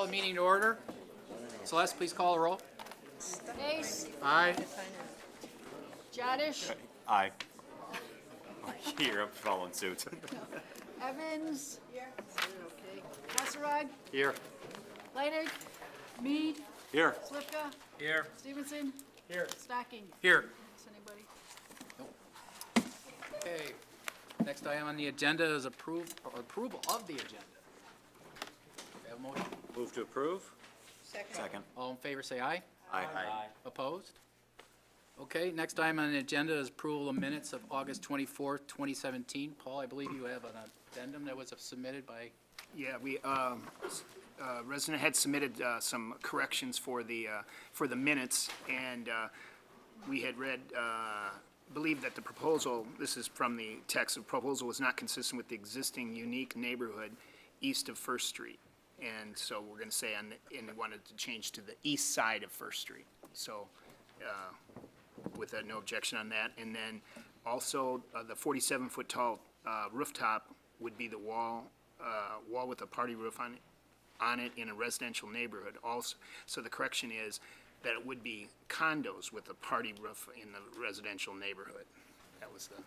call the meeting to order. Celeste, please call the roll. Ace, Aye. Jadish, Aye. Here, I'm following suit. Evans. Here. Okay. Hasserag, Here. Leidig, Mead, Here. Slivka, Here. Stevenson. Here. Stocking. Here. Is anybody? Okay. Next item on the agenda is approval of the agenda. We have a motion. Move to approve? Second. All in favor, say aye. Aye. Opposed? Okay, next item on the agenda is approval of minutes of August 24th, 2017. Paul, I believe you have an addendum that was submitted by, Yeah, resident had submitted some corrections for the minutes, and we had read, believed that the proposal, this is from the text, the proposal was not consistent with the existing unique neighborhood east of First Street. And so we're going to say, and wanted to change to the east side of First Street. So with no objection on that. And then also the 47-foot tall rooftop would be the wall with a party roof on it in a residential neighborhood also. So the correction is that it would be condos with a party roof in the residential neighborhood. That was the,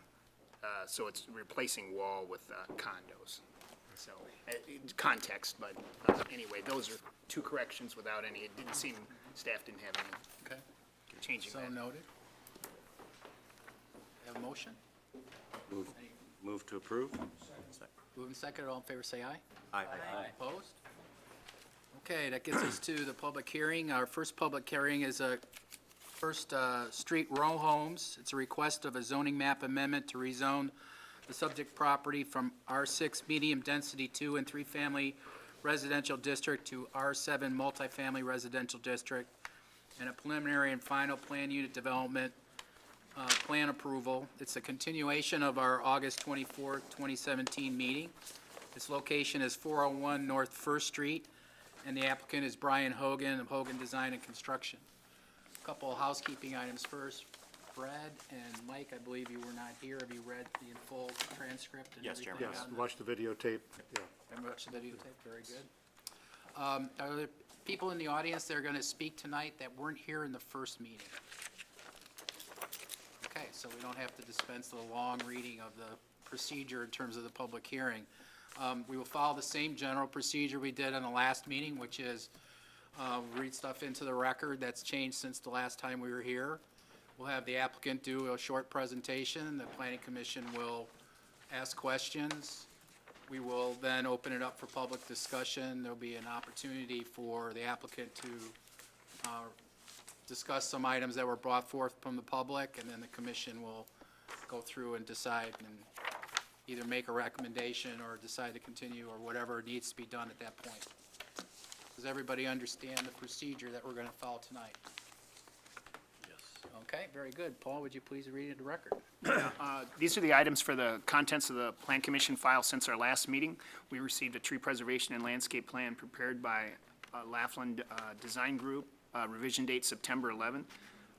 so it's replacing wall with condos. So, context, but anyway, those are two corrections without any, it didn't seem, staff didn't have any okay, changing so that. noted. Have a motion? Move to approve? Moving second, all in favor, say aye. Aye. Opposed? Okay, that gets us to the public hearing. Our first public hearing is a First Street Row Homes. It's a request of a zoning map amendment to rezone the subject property from R6 medium density 2 and 3 family residential district to R7 multifamily residential district, and a preliminary and final plan unit development plan approval. It's a continuation of our August 24, 2017 meeting. Its location is 401 North First Street, and the applicant is Brian Hogan of Hogan Design and Construction. A couple of housekeeping items first. Brad and Mike, I believe you were not here. Have you read the full transcript and Yes, everything? Chairman. Yes, on the- watch the videotape, yeah. I watched the videotape, very good. Are there people in the audience that are going to speak tonight that weren't here in the first meeting? Okay, so we don't have to dispense the long reading of the procedure in terms of the public hearing. We will follow the same general procedure we did on the last meeting, which is read stuff into the record that's changed since the last time we were here. We'll have the applicant do a short presentation. The planning commission will ask questions. We will then open it up for public discussion. There'll be an opportunity for the applicant to discuss some items that were brought forth from the public, and then the commission will go through and decide and either make a recommendation or decide to continue or whatever needs to be done at that point. Does everybody understand the procedure that we're going to follow tonight? Okay, very good. Paul, would you please read it to record? These are the items for the contents of the Plan Commission file since our last meeting. We received a tree preservation and landscape plan prepared by Laughlin Design Group, revision date September 11.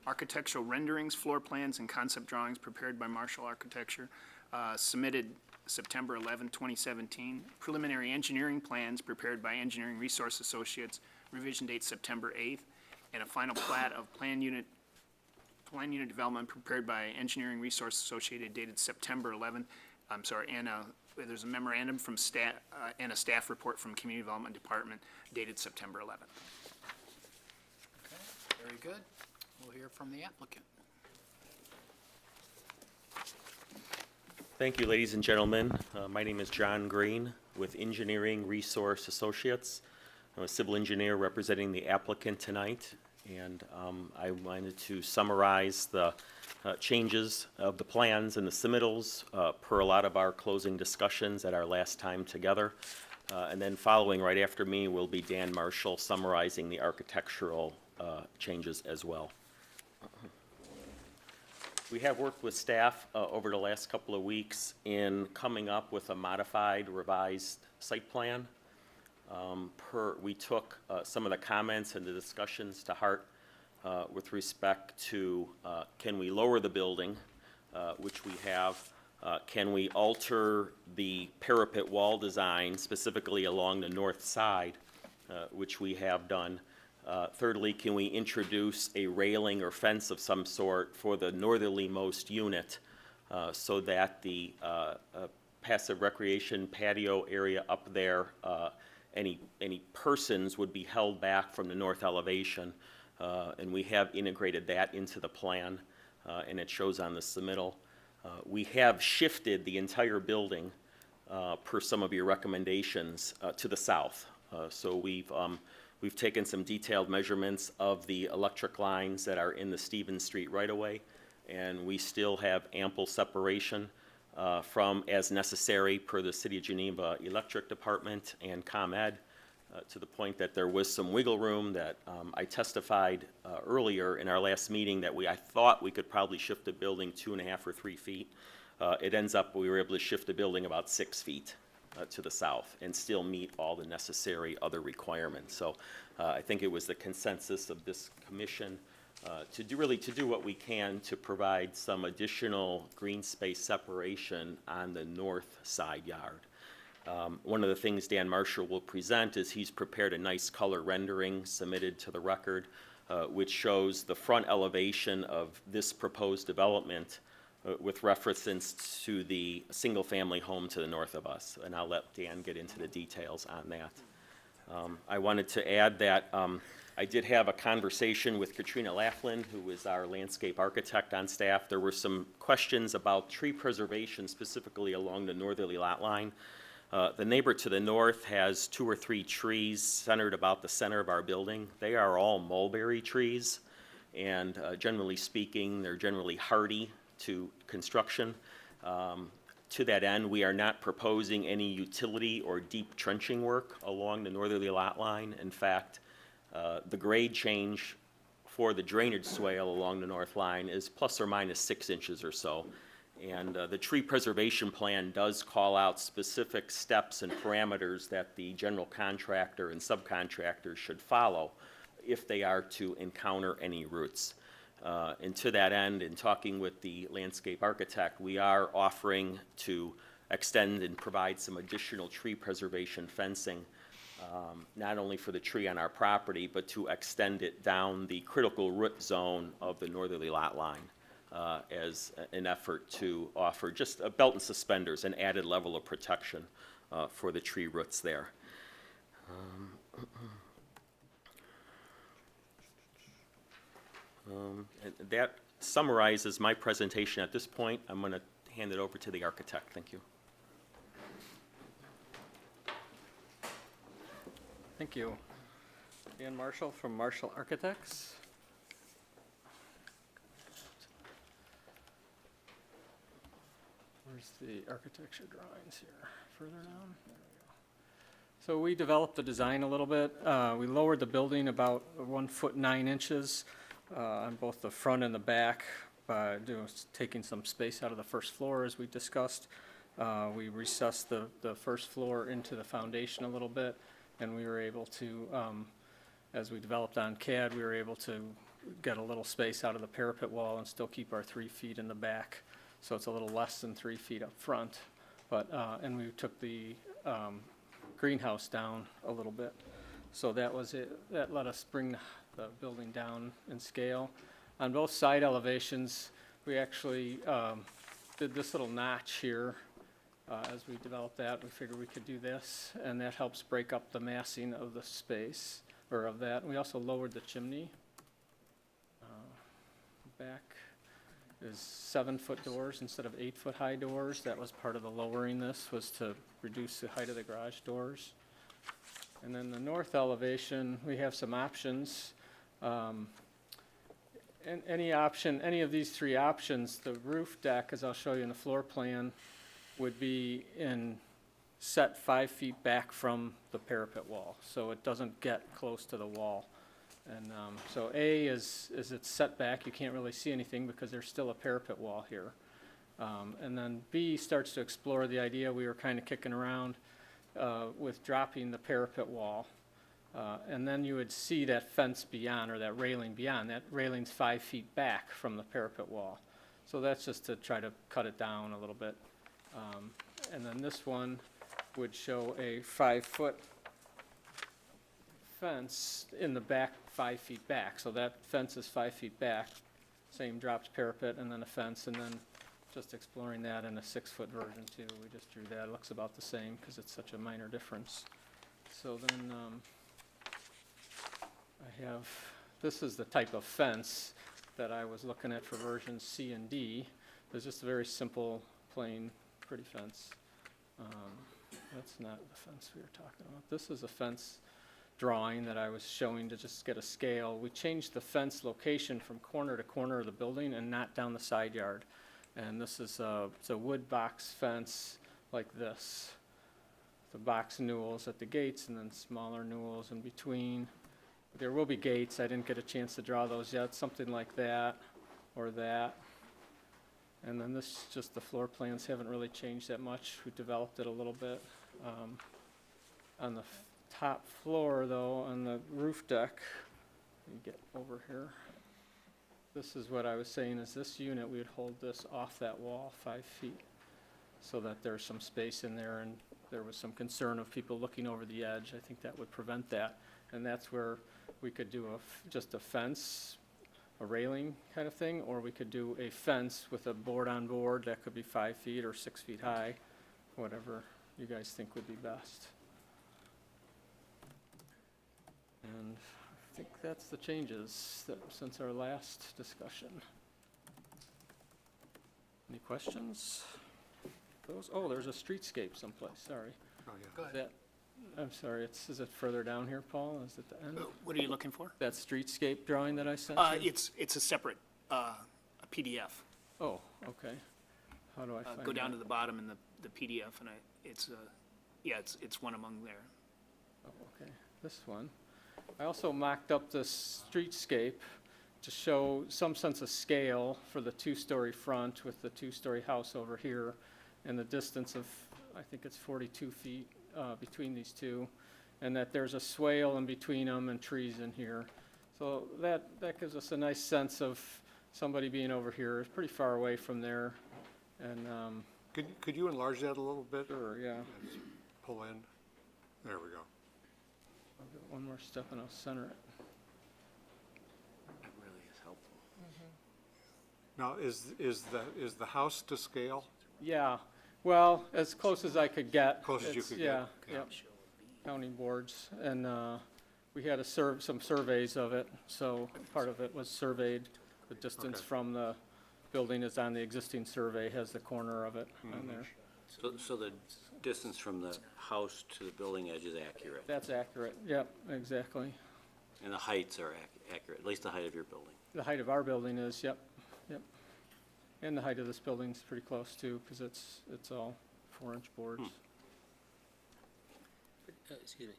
Architectural renderings, floor plans, and concept drawings prepared by Marshall Architecture, submitted September 11, 2017. Preliminary engineering plans prepared by Engineering Resource Associates, revision date September 8th. And a final plat of plan unit development prepared by Engineering Resource Associated dated September 11th. I'm sorry, and there's a memorandum from staff and a staff report from Community Development Department dated September 11th. Okay, very good. We'll hear from the applicant. Thank you, ladies and gentlemen. My name is John Green with Engineering Resource Associates. I'm a civil engineer representing the applicant tonight, and I wanted to summarize the changes of the plans and the submittals per a lot of our closing discussions at our last time together. And then following right after me will be Dan Marshall summarizing the architectural changes as well. We have worked with staff over the last couple of weeks in coming up with a modified, revised site plan. We took some of the comments and the discussions to heart with respect to can we lower the building, which we have, can we alter the parapet wall design specifically along the north side which we have done. Thirdly, can we introduce a railing or fence of some sort for the northerlymost unit so that the passive recreation patio area up there, any persons would be held back from the north elevation. And we have integrated that into the plan, and it shows on the submittal. We have shifted the entire building, per some of your recommendations, to the south. So we've taken some detailed measurements of the electric lines that are in the Stevens Street right-of-way, and we still have ample separation from as necessary per the City of Geneva Electric Department and ComEd, to the point that there was some wiggle room that I testified earlier in our last meeting that I thought we could probably shift the building 2.5 or 3 feet. It ends up we were able to shift the building about 6 feet to the south and still meet all the necessary other requirements. So I think it was the consensus of this commission to do what we can to provide some additional green space separation on the north side yard. One of the things Dan Marshall will present is he's prepared a nice color rendering submitted to the record, which shows the front elevation of this proposed development with reference to the single-family home to the north of us. And I'll let Dan get into the details on that. I wanted to add that I did have a conversation with Katrina Laughlin, who is our landscape architect on staff. There were some questions about tree preservation, specifically along the northerly lot line. The neighbor to the north has 2 or 3 trees centered about the center of our building. They are all mulberry trees, and generally speaking, they're generally hardy to construction. To that end, we are not proposing any utility or deep trenching work along the northerly lot line. In fact, the grade change for the drainage swale along the north line is plus or minus 6 inches or so. And the tree preservation plan does call out specific steps and parameters that the general contractor and subcontractors should follow if they are to encounter any roots. And to that end, in talking with the landscape architect, we are offering to extend and provide some additional tree preservation fencing, not only for the tree on our property, but to extend it down the critical root zone of the northerly lot line. As an effort to offer just a belt and suspenders, an added level of protection for the tree roots there. And that summarizes my presentation at this point. I'm going to hand it over to the architect. Thank you. Thank you. Dan Marshall from Marshall Architects. Where's the architecture drawings here? Further down? There we go. So we developed the design a little bit. We lowered the building about 1 foot 9 inches on both the front and the back by taking some space out of the first floor, as we discussed. We recessed the first floor into the foundation a little bit, and we were able to, as we developed on CAD, we were able to get a little space out of the parapet wall and still keep our 3 feet in the back. So it's a little less than 3 feet up front, but, and we took the greenhouse down a little bit. So that was it, that let us bring the building down in scale. On both side elevations, we actually did this little notch here. As we developed that, we figured we could do this, and that helps break up the massing of the space, or of that. We also lowered the chimney. Back is 7-foot doors instead of 8-foot high doors. That was part of the lowering this, was to reduce the height of the garage doors. And then the north elevation, we have some options. And any option, any of these 3 options, the roof deck, as I'll show you in the floor plan, would be set 5 feet back from the parapet wall, so it doesn't get close to the wall. And so A is it's set back. You can't really see anything because there's still a parapet wall here. And then B starts to explore the idea we were kind of kicking around with dropping the parapet wall. And then you would see that fence beyond, or that railing beyond. That railing's 5 feet back from the parapet wall. So that's just to try to cut it down a little bit. And then this one would show a 5-foot fence in the back, 5 feet back. So that fence is 5 feet back, same dropped parapet and then a fence, and then just exploring that in a 6-foot version too. We just drew that. It looks about the same because it's such a minor difference. So then I have, this is the type of fence that I was looking at for versions C and D. It's just a very simple, plain, pretty fence. That's not the fence we were talking about. This is a fence drawing that I was showing to just get a scale. We changed the fence location from corner to corner of the building and not down the side yard. And this is it's a wood box fence like this. The box newels at the gates and then smaller newels in between. There will be gates. I didn't get a chance to draw those yet. Something like that or that. And then this, just the floor plans haven't really changed that much. We developed it a little bit. On the top floor though, on the roof deck, let me get over here. This is what I was saying, is this unit, we would hold this off that wall 5 feet so that there's some space in there, and there was some concern of people looking over the edge. I think that would prevent that. And that's where we could do just a fence, a railing kind of thing, or we could do a fence with a board on board that could be 5 feet or 6 feet high, whatever you guys think would be best. And I think that's the changes since our last discussion. Any questions? Oh, there's a streetscape someplace, sorry. Go Is ahead. that, I'm sorry, is it further down here, Paul? Is it the end? What are you looking for? That streetscape drawing that I sent you? It's a separate, a PDF. Oh, okay. How do I find that? Go down to the bottom in the PDF, and it's one among there. Oh, okay, this one. I also mocked up the streetscape to show some sense of scale for the 2-story front with the 2-story house over here, and the distance of, I think it's 42 feet between these two, and that there's a swale in between them and trees in here. So that gives us a nice sense of somebody being over here. It's pretty far away from there, and Could you enlarge that a little bit? sure, yeah. Just pull in. There we go. I'll get one more step and I'll center it. That really is helpful. Now, is the house to scale? Yeah, well, as close as I could get. Close as you It's- could yeah, get, yep. Counting boards, and we had some surveys of it, so part of it was surveyed. The distance Okay. from the building is on the existing survey, has the corner of it on there. So the distance from the house to the building edge is accurate, That's accurate, yep, exactly. and the heights are accurate, at least the height of your building. The height of our building is, yep. And the height of this building's pretty close too, because it's all 4-inch boards. Excuse me,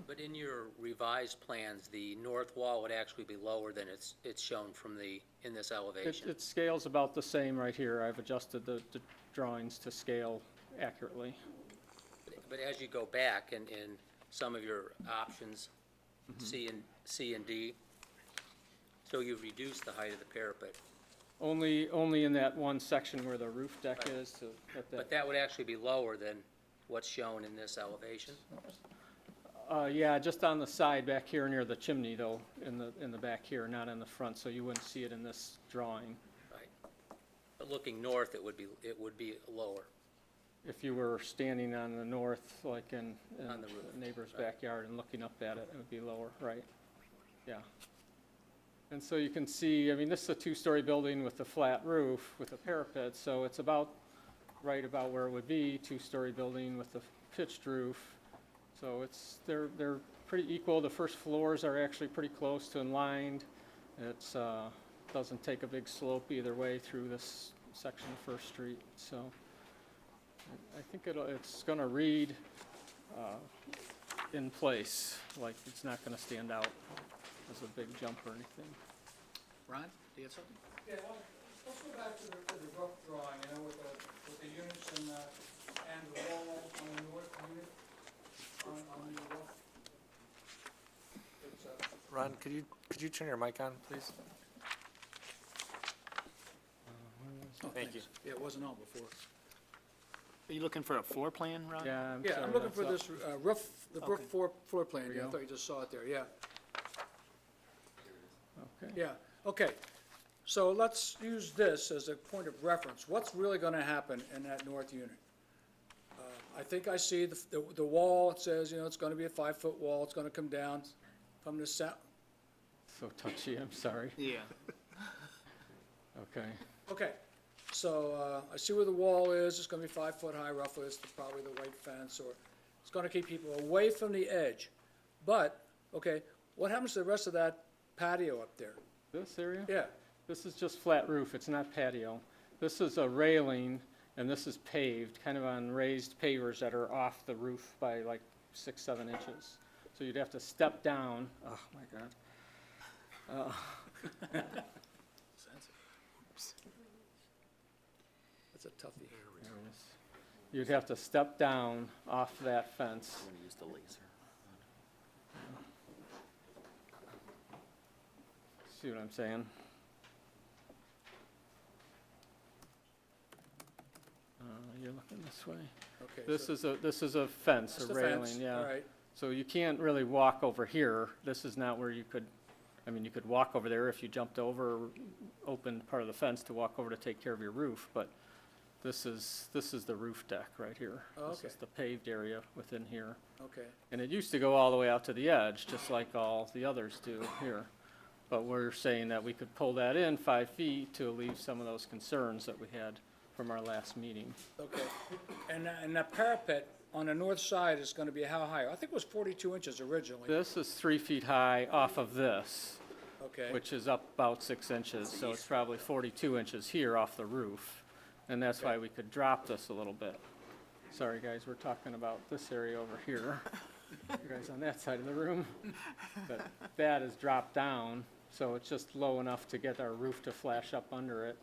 but in your revised plans, the north wall would actually be lower than it's shown in this elevation. It scales about the same right here. I've adjusted the drawings to scale accurately. But as you go back in some of your options, C and D, so you've reduced the height of the parapet. Only in that one section where the roof deck is to let But that. that would actually be lower than what's shown in this elevation? Yeah, just on the side back here near the chimney though, in the back here, not in the front, so you wouldn't see it in this drawing. Right. But looking north, it would be lower. If you were standing on the north, like in On the roof, the neighbor's right. backyard and looking up at it, it would be lower, right? Yeah. And so you can see, I mean, this is a 2-story building with a flat roof with a parapet, so it's right about where it would be, 2-story building with a pitched roof. So they're pretty equal. The first floors are actually pretty close to in line. It's, doesn't take a big slope either way through this section of First Street, so I think it's gonna read in place, like it's not gonna stand out as a big jump or anything. Ron, do you have something? Yeah, well, let's go back to the roof drawing, with the units and the wall on the north unit, on the roof. Ron, could you turn your mic on, please? Oh, Thank thanks. Yeah, it wasn't on before. Are you looking for a floor plan, Ron? Yeah, I'm Yeah, sorry, I'm looking that's for up. this roof, the roof floor plan. we Yeah, I go. thought you just saw it there, yeah. Okay. Yeah, okay. So let's use this as a point of reference. What's really gonna happen in that north unit? I think I see the wall, it says, you know, it's gonna be a 5-foot wall, it's gonna come down from the south. So touchy, I'm sorry. Yeah. Okay. Okay, so, I see where the wall is, it's gonna be 5 foot high roughly, it's probably the white fence, or it's gonna keep people away from the edge. But, okay, what happens to the rest of that patio up there? This area? Yeah, This is just flat roof, it's not patio. This is a railing, and this is paved, kind of on raised pavers that are off the roof by like 6, 7 inches. So you'd have to step down, oh my God. that's a toughie. There it is. You'd have to step down off that fence. I'm gonna use the laser. See what I'm saying? You're looking this way. Okay. This is a fence, That's a the fence, railing, yeah. all right. So you can't really walk over here. This is not where you could, I mean, you could walk over there if you jumped over, opened part of the fence to walk over to take care of your roof, but this is the roof deck right here. Oh, This okay. is the paved area within here. Okay, And it used to go all the way out to the edge, just like all the others do here. But we're saying that we could pull that in 5 feet to alleviate some of those concerns that we had from our last meeting. okay. And that parapet on the north side is gonna be how high? I think it was 42 inches originally. This is 3 feet high off of this, Okay, which is up about 6 inches, so it's probably 42 inches here off the roof. And that's why we could drop this a little bit. Sorry, guys, we're talking about this area over here. You guys on that side of the room. But that is dropped down, so it's just low enough to get our roof to flash up under it,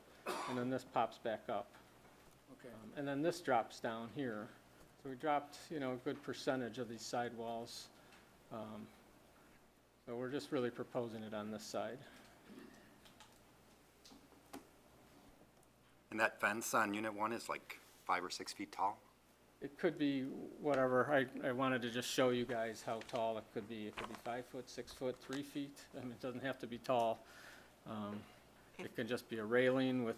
and then this pops back up. okay. And then this drops down here. So we dropped, you know, a good percentage of these sidewalls. So we're just really proposing it on this side. And that fence on Unit 1 is like 5 or 6 feet tall? It could be whatever, I wanted to just show you guys how tall it could be. It could be 5 foot, 6 foot, 3 feet. I mean, it doesn't have to be tall. It can just be a railing with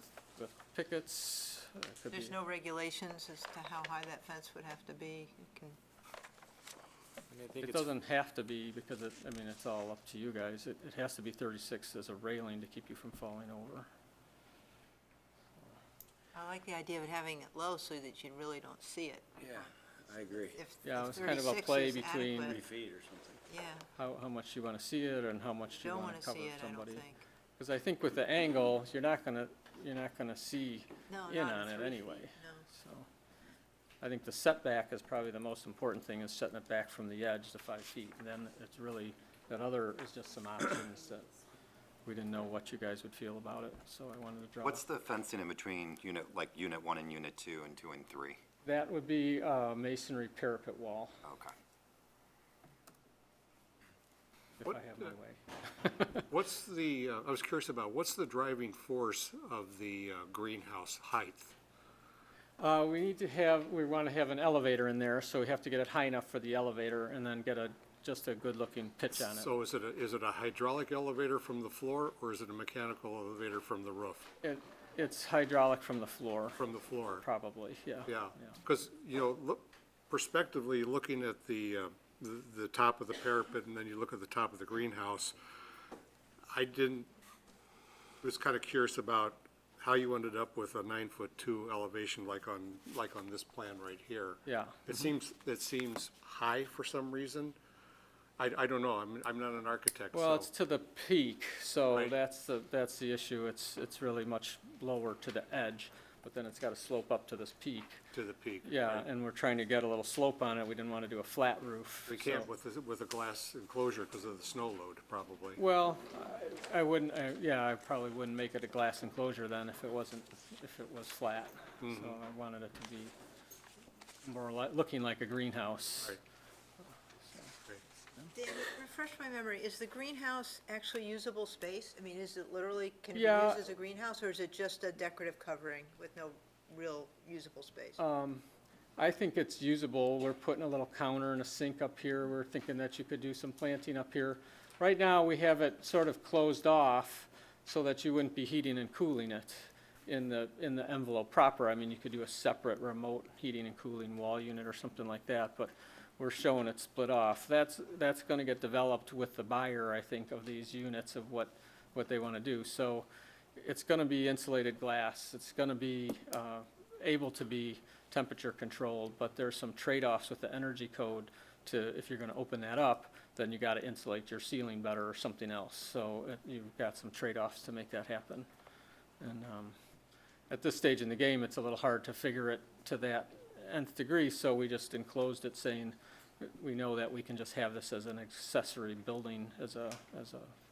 pickets. It could be- There's no regulations as to how high that fence would have to be? It can, I mean, I think It it's, doesn't have to be, because it, I mean, it's all up to you guys. It has to be 36 as a railing to keep you from falling over. I like the idea of it having it low so that you really don't see it. Yeah, I agree. If Yeah, if it's kind of a 36 play is between- 3 adequate, feet or something. yeah, How much you want to see it and how much you don't want want to to cover see it, I don't somebody. think. Because I think with the angle, you're not gonna see No, in not on at it 3 anyway. feet, no. So, I think the setback is probably the most important thing, is setting it back from the edge to 5 feet. And then it's really, that other is just some options that we didn't know what you guys would feel about it, so I wanted to draw. What's the fencing in between Unit 1 and Unit 2 and 2 and 3? That would be a masonry parapet wall, Okay. if What, I have my way. What's the, I was curious about, what's the driving force of the greenhouse height? We want to have an elevator in there, so we have to get it high enough for the elevator and then get just a good-looking pitch on it. So is it a hydraulic elevator from the floor, or is it a mechanical elevator from the roof? It's hydraulic from the floor, From the floor? probably, yeah. Yeah, because, you know, prospectively, looking at the top of the parapet, and then you look at the top of the greenhouse, was kind of curious about how you ended up with a 9'2" elevation like on this plan right here. Yeah. It seems high for some reason. I don't know, I'm not an architect, Well, so. it's to the peak, so Right. that's the issue. It's really much lower to the edge, but then it's got to slope up to this peak. To the peak. Yeah, right? and we're trying to get a little slope on it. We didn't want to do a flat roof. We can't so- with a glass enclosure because of the snow load, probably. Well, I wouldn't, I probably wouldn't make it a glass enclosure then if it was flat. So I wanted it to be more looking like a greenhouse. Right. Dan, refresh my memory, is the greenhouse actually usable space? I mean, is it literally, can it be Yeah. used as a greenhouse, or is it just a decorative covering with no real usable space? I think it's usable. We're putting a little counter and a sink up here. We're thinking that you could do some planting up here. Right now, we have it sort of closed off so that you wouldn't be heating and cooling it in the envelope proper. I mean, you could do a separate remote heating and cooling wall unit or something like that, but we're showing it split off. That's gonna get developed with the buyer, I think, of these units of what they wanna do. So it's gonna be insulated glass. It's gonna be able to be temperature controlled, but there's some trade-offs with the energy code to, if you're gonna open that up, then you gotta insulate your ceiling better or something else. So you've got some trade-offs to make that happen. And at this stage in the game, it's a little hard to figure it to that nth degree, so we just enclosed it saying, we know that we can just have this as an accessory building, as a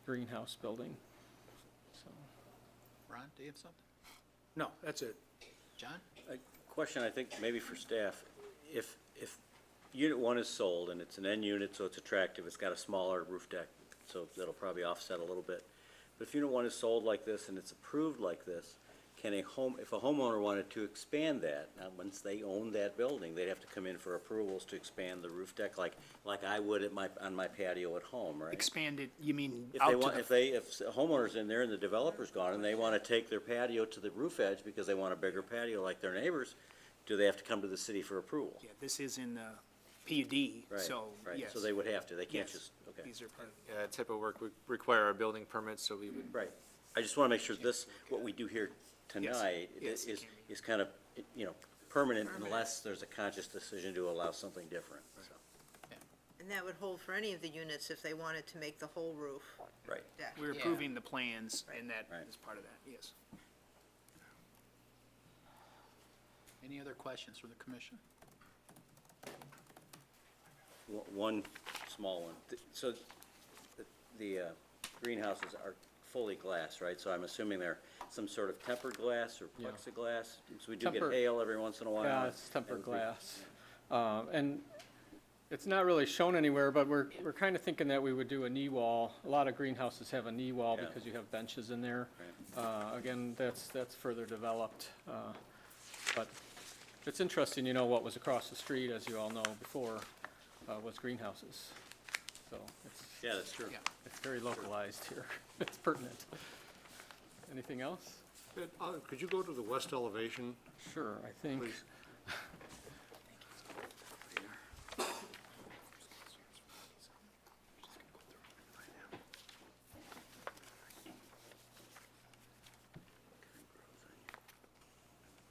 greenhouse building. So, Ron, do you have something? No, that's it. John? A question, I think, maybe for staff. If unit one is sold and it's an end unit, so it's attractive, it's got a smaller roof deck, so that'll probably offset a little bit. But if unit one is sold like this and it's approved like this, if a homeowner wanted to expand that, now, once they own that building, they'd have to come in for approvals to expand the roof deck, like I would on my patio at home, right? Expanded, you mean If out they to want, the, if a homeowner's in there and the developer's gone and they want to take their patio to the roof edge because they want a bigger patio like their neighbors, do they have to come to the city for approval? yeah, this is in the PUD, Right, so, right. yes. So they would have to, they can't Yes. just, okay. These are part of, Yeah, type of work would require a building permit, so we would. Right. I just want to make sure this, what we do here tonight Yes, it is, can be. is kind of, permanent unless there's a conscious decision to allow something different, so, And that would hold for any of the units if they wanted to make the whole roof right. deck. we're Yeah. approving the plans, and that Right. is part of that, yes. Any other questions from the commission? One small one. So the greenhouses are fully glass, right? So I'm assuming they're some sort of tempered glass or Yeah. plexiglass? So we do get Tempered- hail every once in a while? yeah, it's tempered That would be- glass. And it's not really shown anywhere, but we're kind of thinking that we would do a knee wall. A lot of greenhouses have a knee wall Yeah. because you have benches in there. Right. Again, that's further developed. But it's interesting, what was across the street, as you all know, before, was greenhouses. So Yeah, that's true. Yeah. it's very localized here. It's pertinent. Anything else? Could you go to the west elevation, Sure, I think. please?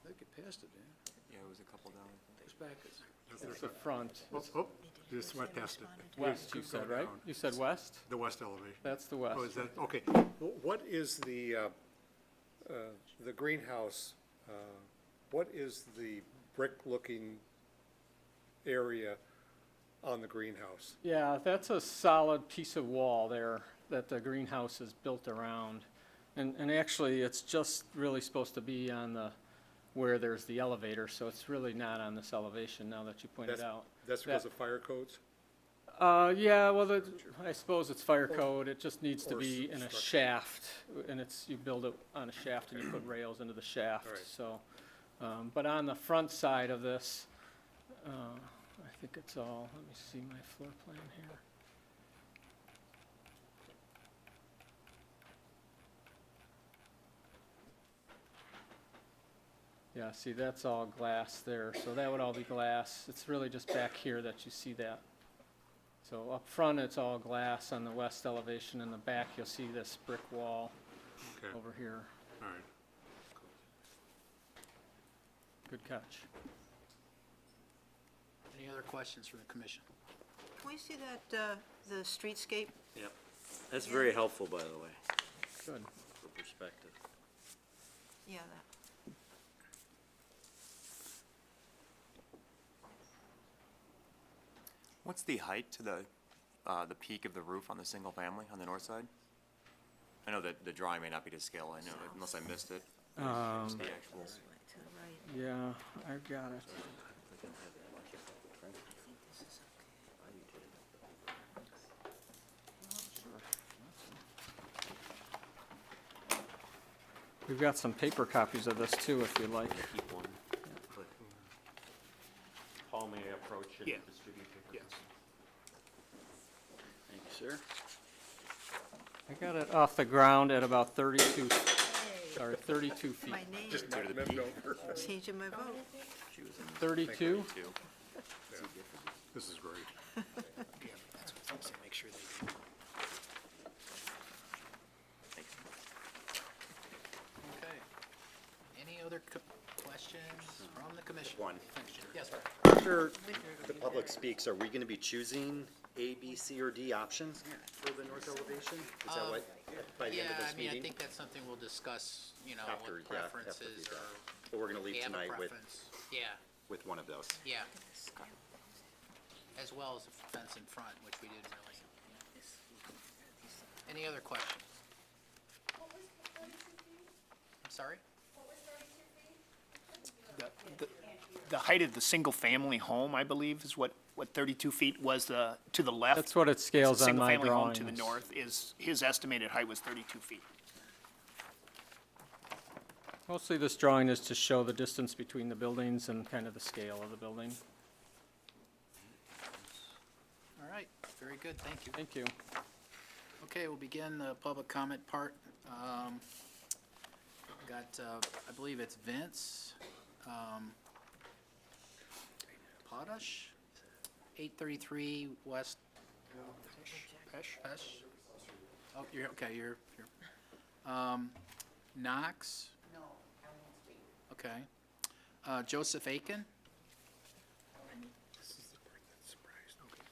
They get past it, man. Yeah, it was a couple down. Push back. It's the front. Oh, just went past it. West, you Go said, right? down. You said west? The west elevation. That's the west. Oh, is that, okay. What is the greenhouse, what is the brick-looking area on the greenhouse? Yeah, that's a solid piece of wall there that the greenhouse is built around. And actually, it's just really supposed to be on where there's the elevator, so it's really not on this elevation now that you pointed That's- out. That's because of fire codes? Yeah, well, I suppose it's fire code. It just needs to or be in a structure. shaft, and you build it on a shaft and you put rails into the shaft, All right. so. But on the front side of this, I think it's all, let me see my floor plan here. Yeah, see, that's all glass there, so that would all be glass. It's really just back here that you see that. So up front, it's all glass on the west elevation. In the back, you'll see this brick wall Okay, over here. all right. Good catch. Any other questions from the commission? Can we see that, the streetscape? Yep. That's very helpful, by the way, Good. for perspective. Yeah, that. What's the height to the peak of the roof on the single family on the north side? I know that the drawing may not be to scale, I know, unless I missed it. What's the actual? This way to the right. Yeah, I've got it. I think this is okay. We've got some paper copies of this too, if you like. Keep one. Paul, may I approach and Yeah. distribute papers? Yes. Thank you, sir. I got it off the ground at about 32 feet. My name, changing my vote. 32? This is great. Yeah, that's what I was saying, make sure they do. Okay. Any other questions from the commission? One. Yes, sir. After the public speaks, are we going to be choosing A, B, C, or D options for the north elevation? Is that what, by the end Yeah, of I this mean, I meeting? think that's something we'll discuss, you know, After, what yeah, after preferences the, or. But we're going to we leave have a tonight with, preference. Yeah, with one of those. yeah. As well as the fence in front, which we didn't really. Any other questions? I'm sorry? The height of the single-family home, I believe, is what 32 feet was to the left. That's what it scales on my Single-family home to the drawings. north is, his estimated height was 32 feet. Mostly this drawing is to show the distance between the buildings and kind of the scale of the building. All right, very good, thank you. Thank you. Okay, we'll begin the public comment part. Got, I believe it's Vince Potash, 833 West Pesh. Oh, you're, okay, you're, Knox? No, I won't speak. Okay. Joseph Aiken?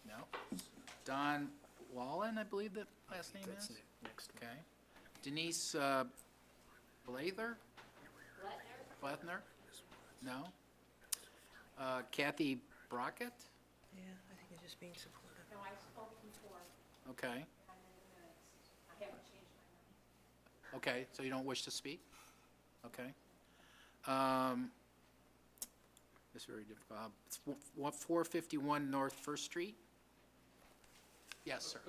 No. Don Wallen, I believe the last name is? Next. Okay. Denise Blather? Blatner? No. Kathy Brockett? Yeah, I think it's just being supported. No, I spoke before. Okay. I haven't changed my mind. Okay, so you don't wish to speak? Okay. It's very difficult. It's 451 North First Street? Yes, sir.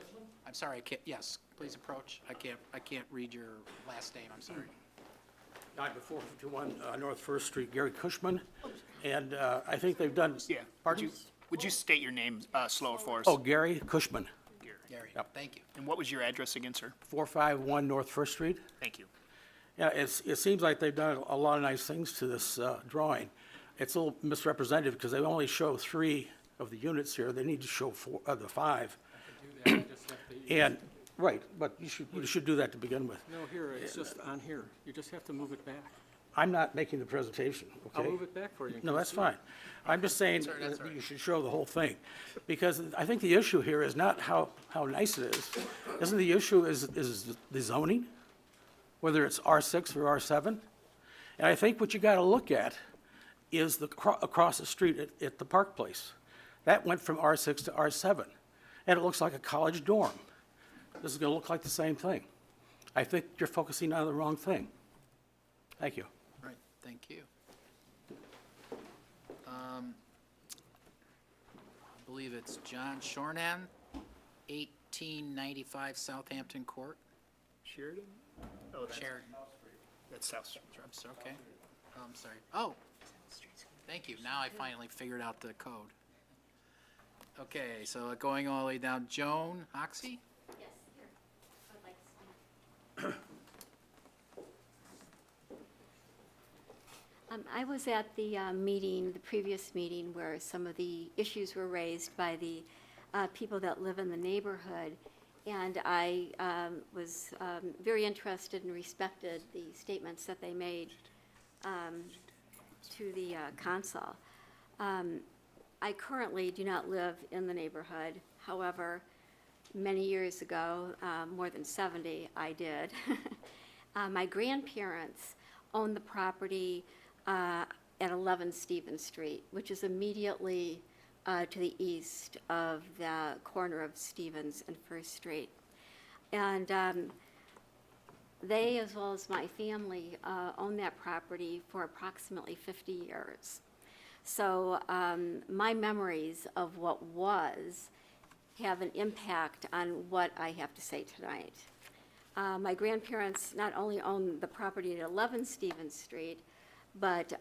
I'm sorry, I can't, yes, please approach. I can't read your last name, I'm sorry. Died at 451 North First Street, Gary Cushman, and I think they've done. Yeah. Pardon? Would you state your name slower for us? Oh, Gary Cushman, Gary, thank you. And what was your address again, sir? 451 North First Street. Thank you. Yeah, it seems like they've done a lot of nice things to this drawing. It's a little misrepresentative because they only show 3 of the units here. They need to show 4 of the 5. And, right, but you should do that to begin with. No, here, it's just on here. You just have to move it back. I'm not making the presentation, okay? I'll move it back for you. No, that's fine. I'm just saying That's all right, that's all that you right. should show the whole thing. Because I think the issue here is not how nice it is. Isn't the issue is the zoning? Whether it's R6 or R7? And I think what you gotta look at is the, across the street at the Park Place. That went from R6 to R7. And it looks like a college dorm. This is gonna look like the same thing. I think you're focusing on the wrong thing. Thank you. Right, thank you. I believe it's John Shornan, 1895 Southampton Court. Sheridan? Oh, that's, Sheridan. that's South Street. I'm sorry, okay. Oh, I'm sorry. Oh, thank you. Now I finally figured out the code. Okay, so going all the way down, Joan Hoxie? Yes, here. I'd like to speak. I was at the meeting, the previous meeting, where some of the issues were raised by the people that live in the neighborhood, and I was very interested and respected the statements that they made to the council. I currently do not live in the neighborhood. However, many years ago, more than 70, I did. My grandparents owned the property at 11 Stevens Street, which is immediately to the east of the corner of Stevens and First Street. And they, as well as my family, owned that property for approximately 50 years. So my memories of what was have an impact on what I have to say tonight. My grandparents not only owned the property at 11 Stevens Street, but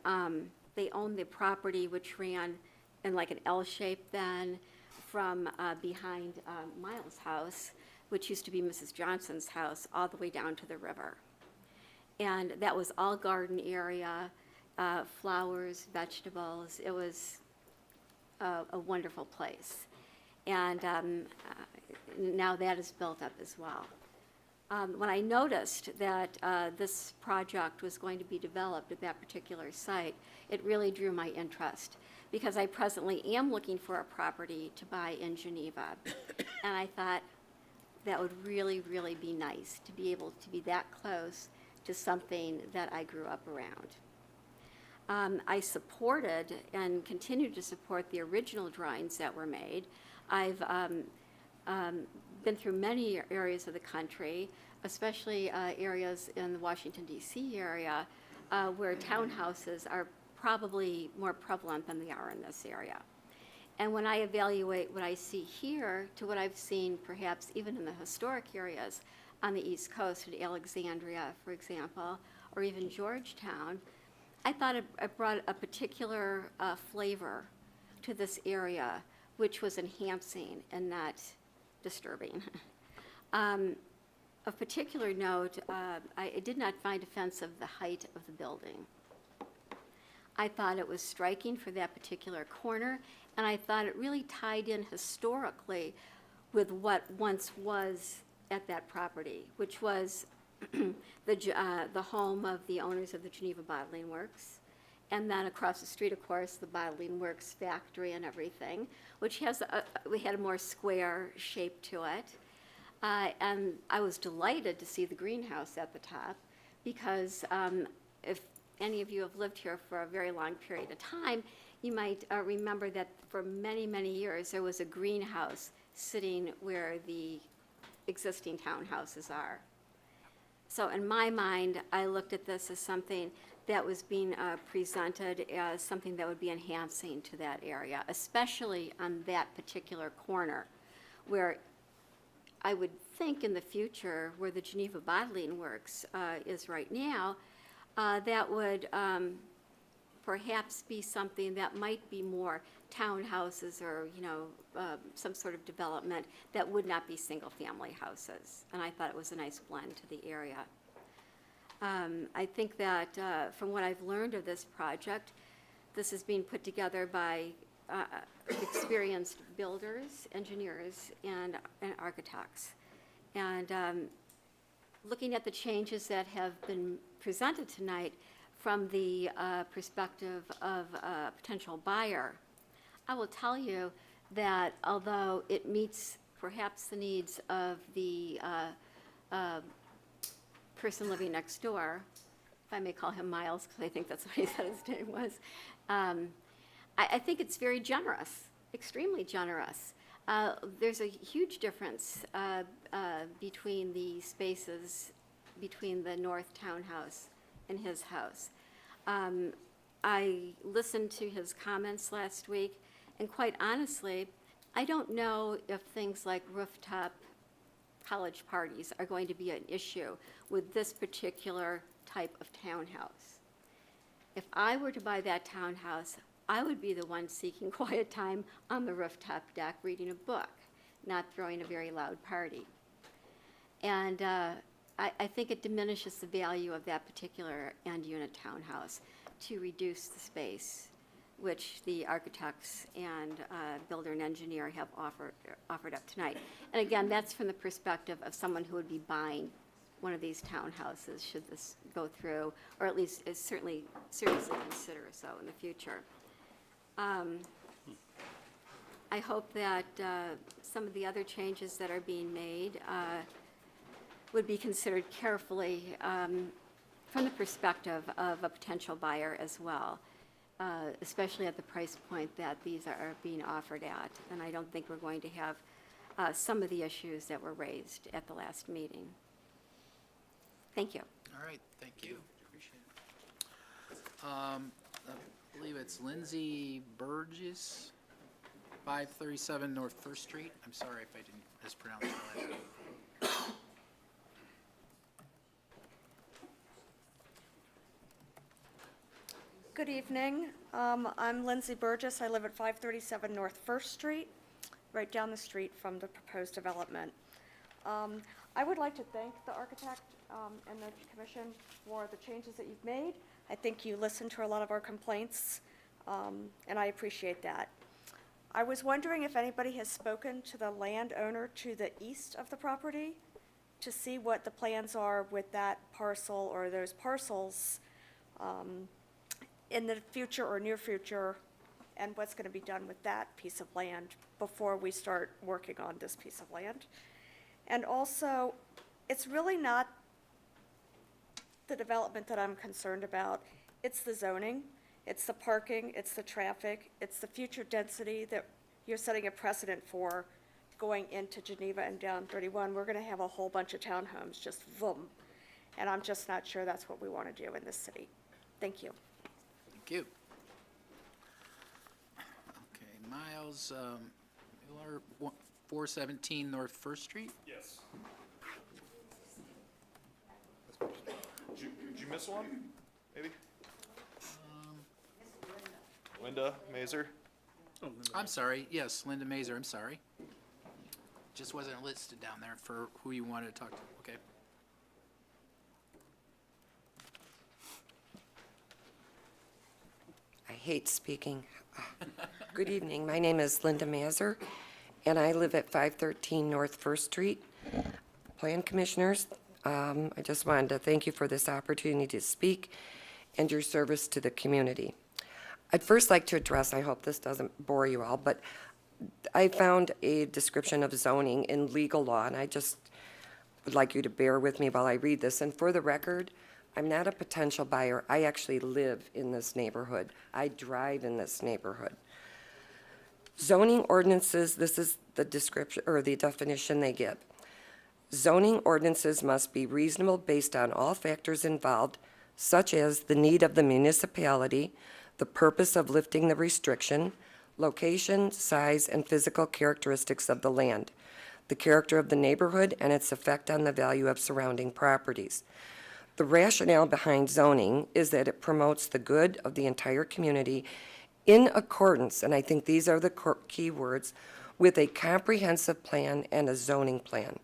they owned the property which ran in like an L shape then from behind Miles' house, which used to be Mrs. Johnson's house, all the way down to the river. And that was all garden area, flowers, vegetables. It was a wonderful place. And now that is built up as well. When I noticed that this project was going to be developed at that particular site, it really drew my interest, because I presently am looking for a property to buy in Geneva. And I thought that would really, really be nice to be able to be that close to something that I grew up around. I supported and continue to support the original drawings that were made. I've been through many areas of the country, especially areas in the Washington, D.C. area, where townhouses are probably more prevalent than they are in this area. And when I evaluate what I see here to what I've seen perhaps even in the historic areas on the East Coast, in Alexandria, for example, or even Georgetown, I thought it brought a particular flavor to this area, which was enhancing and not disturbing. Of particular note, I did not find offensive the height of the building. I thought it was striking for that particular corner, and I thought it really tied in historically with what once was at that property, which was the home of the owners of the Geneva Bottling Works, and then across the street, of course, the Bottling Works factory and everything, which has we had a more square shape to it. And I was delighted to see the greenhouse at the top, because if any of you have lived here for a very long period of time, you might remember that for many, many years, there was a greenhouse sitting where the existing townhouses are. So in my mind, I looked at this as something that was being presented as something that would be enhancing to that area, especially on that particular corner, where I would think in the future, where the Geneva Bottling Works is right now, that would perhaps be something that might be more townhouses or, some sort of development that would not be single-family houses. And I thought it was a nice blend to the area. I think that from what I've learned of this project, this is being put together by experienced builders, engineers, and architects. And looking at the changes that have been presented tonight from the perspective of a potential buyer, I will tell you that although it meets perhaps the needs of the person living next door, if I may call him Miles, because I think that's what he said his name was, I think it's very generous, extremely generous. There's a huge difference between the spaces between the north townhouse and his house. I listened to his comments last week, and quite honestly, I don't know if things like rooftop college parties are going to be an issue with this particular type of townhouse. If I were to buy that townhouse, I would be the one seeking quiet time on the rooftop deck reading a book, not throwing a very loud party. And I think it diminishes the value of that particular end unit townhouse to reduce the space which the architects and builder and engineer have offered up tonight. And again, that's from the perspective of someone who would be buying one of these townhouses should this go through, or at least certainly seriously consider so in the future. I hope that some of the other changes that are being made would be considered carefully from the perspective of a potential buyer as well, especially at the price point that these are being offered at. And I don't think we're going to have some of the issues that were raised at the last meeting. Thank you. All right, thank you. Appreciate it. I believe it's Lindsay Burgess, 537 North First Street. I'm sorry if I didn't mispronounce your last name. Good evening. I'm Lindsay Burgess. I live at 537 North First Street, right down the street from the proposed development. I would like to thank the architect and the commission for the changes that you've made. I think you listened to a lot of our complaints, and I appreciate that. I was wondering if anybody has spoken to the landowner to the east of the property to see what the plans are with that parcel or those parcels in the future or near future, and what's going to be done with that piece of land before we start working on this piece of land. And also, it's really not the development that I'm concerned about. It's the zoning, it's the parking, it's the traffic, it's the future density that you're setting a precedent for going into Geneva and down 31. We're going to have a whole bunch of townhomes, just boom. And I'm just not sure that's what we want to do in this city. Thank you. Thank you. Okay, Miles Miller, 417 North First Street? Yes. Did you miss one, maybe? Linda Mazer? I'm sorry, yes, Linda Mazer, I'm sorry. Just wasn't listed down there for who you wanted to talk to, okay. I hate speaking. Good evening. My name is Linda Mazer, and I live at 513 North First Street. Plan Commissioners, I just wanted to thank you for this opportunity to speak and your service to the community. I'd first like to address, I hope this doesn't bore you all, but I found a description of zoning in legal law, and I just would like you to bear with me while I read this. And for the record, I'm not a potential buyer. I actually live in this neighborhood. I drive in this neighborhood. Zoning ordinances, this is the description or the definition they give. Zoning ordinances must be reasonable based on all factors involved, such as the need of the municipality, the purpose of lifting the restriction, location, size, and physical characteristics of the land, the character of the neighborhood, and its effect on the value of surrounding properties. The rationale behind zoning is that it promotes the good of the entire community in accordance, and I think these are the key words, with a comprehensive plan and a zoning plan.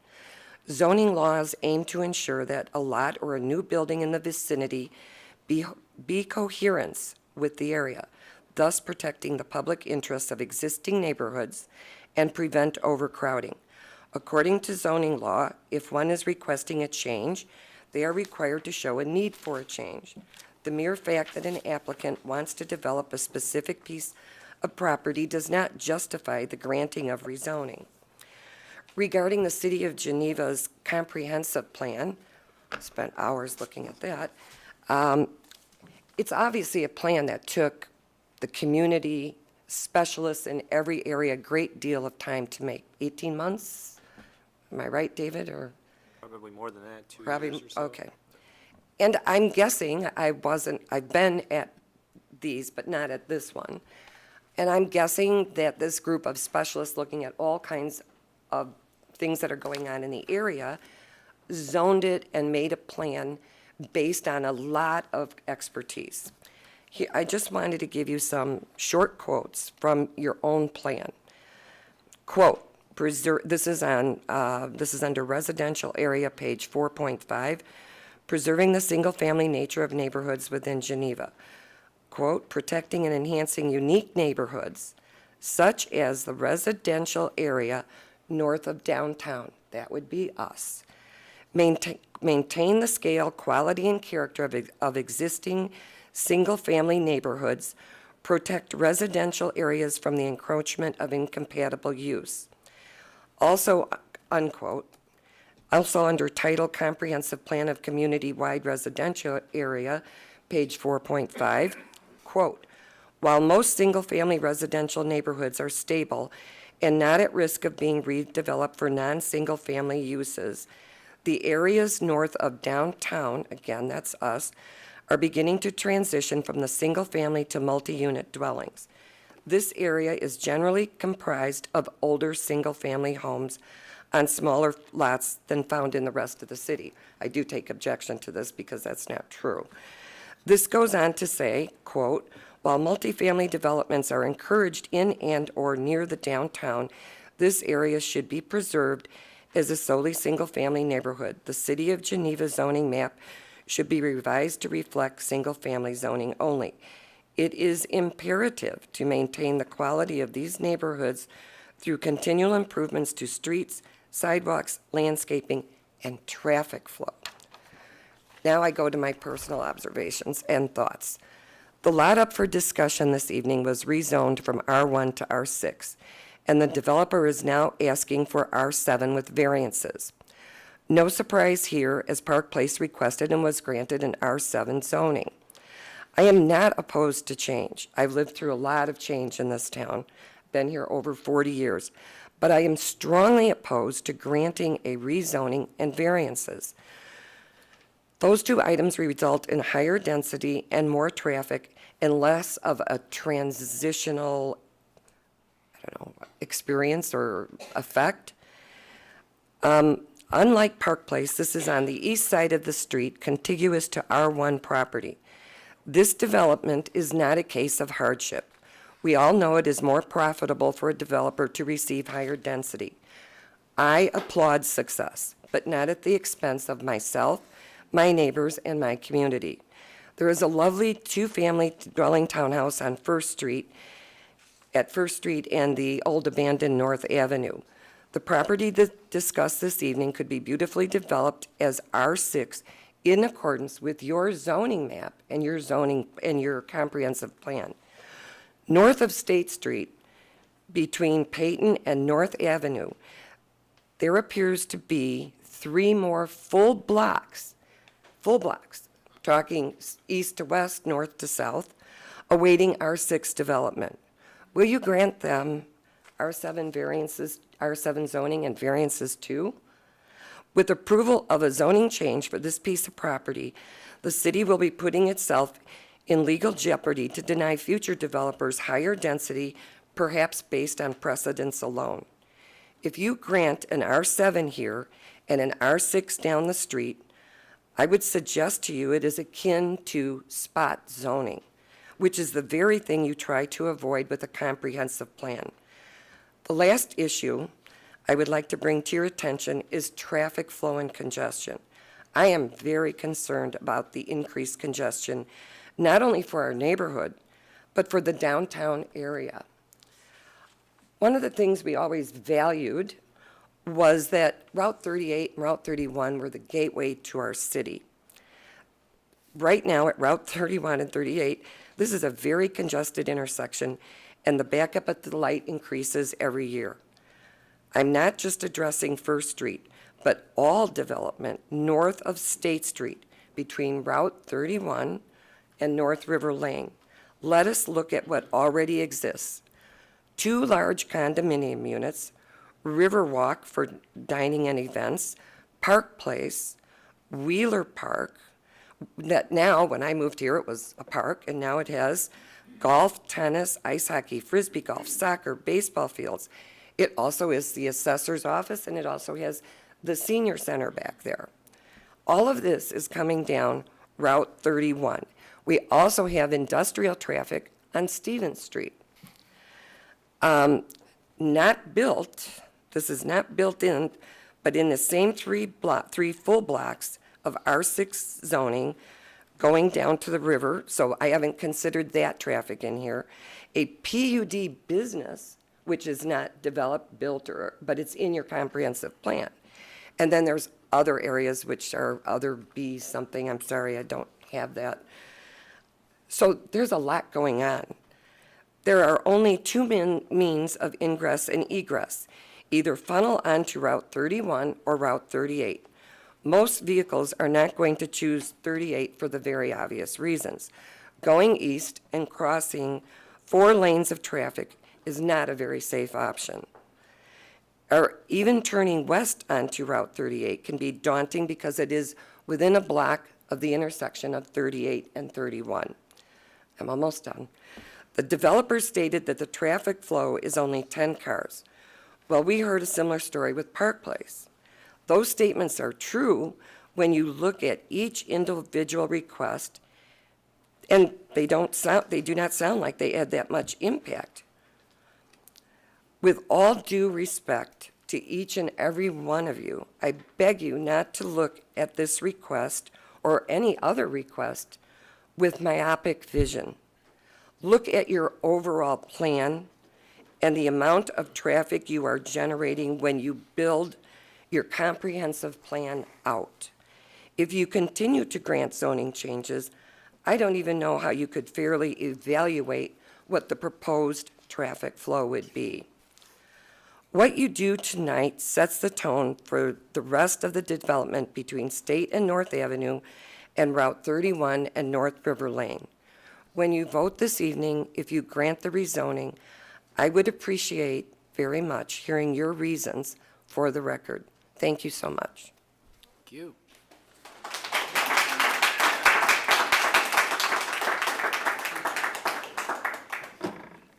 Zoning laws aim to ensure that a lot or a new building in the vicinity be coherent with the area, thus protecting the public interests of existing neighborhoods and prevent overcrowding. According to zoning law, if one is requesting a change, they are required to show a need for a change. The mere fact that an applicant wants to develop a specific piece of property does not justify the granting of rezoning. Regarding the City of Geneva's comprehensive plan, I spent hours looking at that, it's obviously a plan that took the community specialists in every area a great deal of time to make. 18 months? Am I right, David, or? Probably more than that, 2 Probably, years or so. okay. And I'm guessing, I've been at these, but not at this one. And I'm guessing that this group of specialists looking at all kinds of things that are going on in the area zoned it and made a plan based on a lot of expertise. I just wanted to give you some short quotes from your own plan. Quote, this is under residential area, page 4.5, preserving the single-family nature of neighborhoods within Geneva. Quote, protecting and enhancing unique neighborhoods, such as the residential area north of downtown. That would be us. Maintain the scale, quality, and character of existing single-family neighborhoods, protect residential areas from the encroachment of incompatible use. Also, unquote, also under title Comprehensive Plan of Community-Wide Residential Area, page 4.5, quote, while most single-family residential neighborhoods are stable and not at risk of being redeveloped for non-single-family uses, the areas north of downtown, again, that's us, are beginning to transition from the single-family to multi-unit dwellings. This area is generally comprised of older single-family homes on smaller lots than found in the rest of the city. I do take objection to this because that's not true. This goes on to say, quote, "While multifamily developments are encouraged in and/or near the downtown, this area should be preserved as a solely single-family neighborhood. The City of Geneva zoning map should be revised to reflect single-family zoning only. It is imperative to maintain the quality of these neighborhoods through continual improvements to streets, sidewalks, landscaping, and traffic flow." Now I go to my personal observations and thoughts. The lot up for discussion this evening was rezoned from R1 to R6, and the developer is now asking for R7 with variances. No surprise here, as Park Place requested and was granted an R7 zoning. I am not opposed to change. I've lived through a lot of change in this town, been here over 40 years, but I am strongly opposed to granting a rezoning and variances. Those two items result in higher density and more traffic and less of a transitional, experience or effect. Unlike Park Place, this is on the east side of the street, contiguous to R1 property. This development is not a case of hardship. We all know it is more profitable for a developer to receive higher density. I applaud success, but not at the expense of myself, my neighbors, and my community. There is a lovely two-family dwelling townhouse on First Street, at First Street and the old abandoned North Avenue. The property discussed this evening could be beautifully developed as R6 in accordance with your zoning map and your zoning and your comprehensive plan. North of State Street, between Peyton and North Avenue, there appears to be 3 more full blocks, talking east to west, north to south, awaiting R6 development. Will you grant them R7 variances, R7 zoning and variances too? With approval of a zoning change for this piece of property, the city will be putting itself in legal jeopardy to deny future developers higher density, perhaps based on precedence alone. If you grant an R7 here and an R6 down the street, I would suggest to you it is akin to spot zoning, which is the very thing you try to avoid with a comprehensive plan. The last issue I would like to bring to your attention is traffic flow and congestion. I am very concerned about the increased congestion, not only for our neighborhood, but for the downtown area. One of the things we always valued was that Route 38 and Route 31 were the gateway to our city. Right now at Route 31 and 38, this is a very congested intersection, and the backup at the light increases every year. I'm not just addressing First Street, but all development north of State Street between Route 31 and North River Lane. Let us look at what already exists. 2 large condominium units, Riverwalk for dining and events, Park Place, Wheeler Park, that now, when I moved here, it was a park, and now it has golf, tennis, ice hockey, frisbee golf, soccer, baseball fields. It also is the assessor's office, and it also has the senior center back there. All of this is coming down Route 31. We also have industrial traffic on Stevens Street. Not built, this is not built in, but in the same 3 full blocks of R6 zoning going down to the river, so I haven't considered that traffic in here. A PUD business, which is not developed, built, but it's in your comprehensive plan. And then there's other areas which are other B something, I'm sorry, I don't have that. So there's a lot going on. There are only 2 means of ingress and egress, either funnel onto Route 31 or Route 38. Most vehicles are not going to choose 38 for the very obvious reasons. Going east and crossing 4 lanes of traffic is not a very safe option. Or even turning west onto Route 38 can be daunting because it is within a block of the intersection of 38 and 31. I'm almost done. The developer stated that the traffic flow is only 10 cars. Well, we heard a similar story with Park Place. Those statements are true when you look at each individual request And they do not sound like they had that much impact. With all due respect to each and every one of you, I beg you not to look at this request or any other request with myopic vision. Look at your overall plan and the amount of traffic you are generating when you build your comprehensive plan out. If you continue to grant zoning changes, I don't even know how you could fairly evaluate what the proposed traffic flow would be. What you do tonight sets the tone for the rest of the development between State and North Avenue and Route 31 and North River Lane. When you vote this evening, if you grant the rezoning, I would appreciate very much hearing your reasons for the record. Thank you so much. Thank you.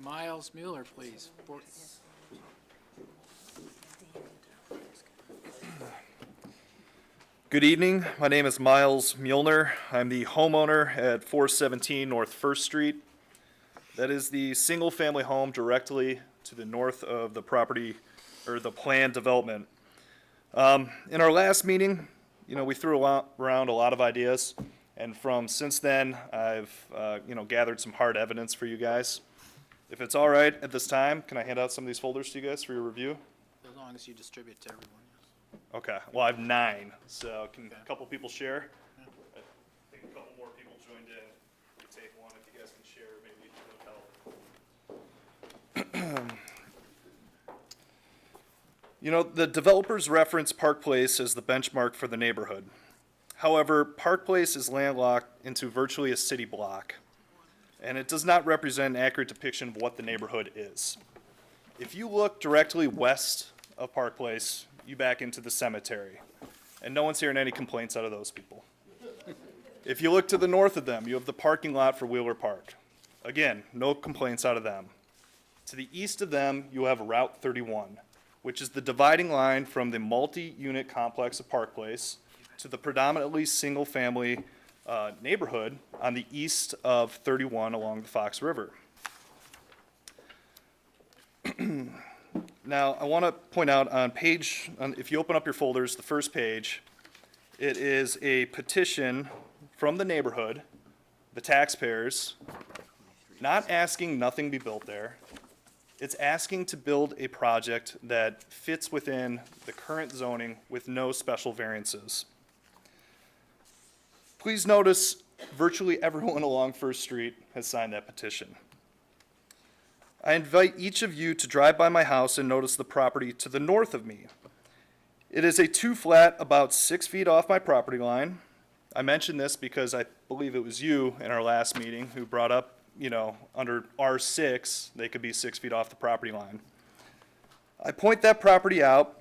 Miles Mueller, please. Good evening. My name is Miles Muehlner. I'm the homeowner at 417 North First Street. That is the single-family home directly to the north of the property, or the planned development. In our last meeting, we threw around a lot of ideas, and since then, I've gathered some hard evidence for you guys. If it's all right at this time, can I hand out some of these folders to you guys for your review? As long as you distribute to everyone. Okay, well, I have 9, so can a couple people share? I think a couple more people joined in. We can take one if you guys can share, maybe it'll help. The developers reference Park Place as the benchmark for the neighborhood. However, Park Place is landlocked into virtually a city block, and it does not represent an accurate depiction of what the neighborhood is. If you look directly west of Park Place, you back into the cemetery, and no one's hearing any complaints out of those people. If you look to the north of them, you have the parking lot for Wheeler Park. Again, no complaints out of them. To the east of them, you have Route 31, which is the dividing line from the multi-unit complex of Park Place to the predominantly single-family neighborhood on the east of 31 along the Fox River. Now, I want to point out if you open up your folders, the first page, it is a petition from the neighborhood, the taxpayers, not asking nothing be built there. It's asking to build a project that fits within the current zoning with no special variances. Please notice virtually everyone along First Street has signed that petition. I invite each of you to drive by my house and notice the property to the north of me. It is a 2-flat about 6 feet off my property line. I mention this because I believe it was you in our last meeting who brought up, under R6, they could be 6 feet off the property line. I point that property out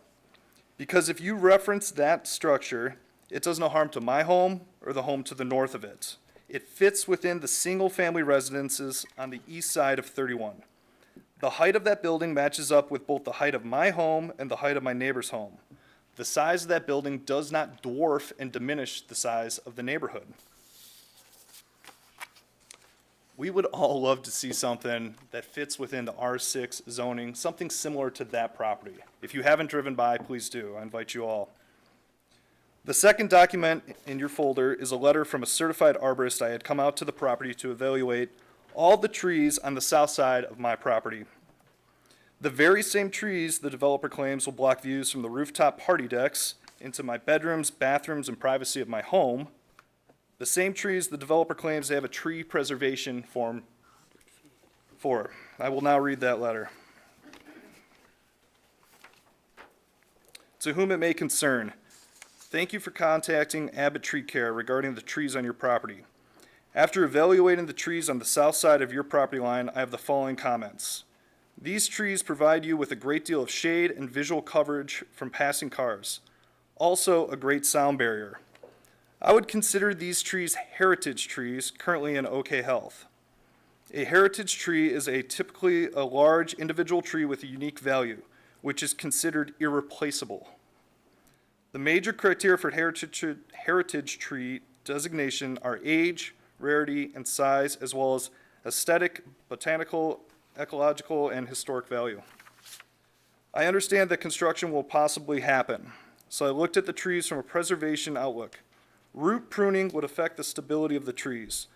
because if you reference that structure, it does no harm to my home or the home to the north of it. It fits within the single-family residences on the east side of 31. The height of that building matches up with both the height of my home and the height of my neighbor's home. The size of that building does not dwarf and diminish the size of the neighborhood. We would all love to see something that fits within the R6 zoning, something similar to that property. If you haven't driven by, please do. I invite you all. The second document in your folder is a letter from a certified arborist I had come out to the property to evaluate all the trees on the south side of my property. The very same trees the developer claims will block views from the rooftop party decks into my bedrooms, bathrooms, and privacy of my home. The same trees the developer claims they have a tree preservation form for. I will now read that letter. To whom it may concern, thank you for contacting Abbott Tree Care regarding the trees on your property. After evaluating the trees on the south side of your property line, I have the following comments. These trees provide you with a great deal of shade and visual coverage from passing cars. Also, a great sound barrier. I would consider these trees heritage trees currently in okay health. A heritage tree is typically a large individual tree with a unique value, which is considered irreplaceable. The major criteria for heritage tree designation are age, rarity, and size, as well as aesthetic, botanical, ecological, and historic value. I understand that construction will possibly happen, so I looked at the trees from a preservation outlook. Root pruning would affect the stability of the trees.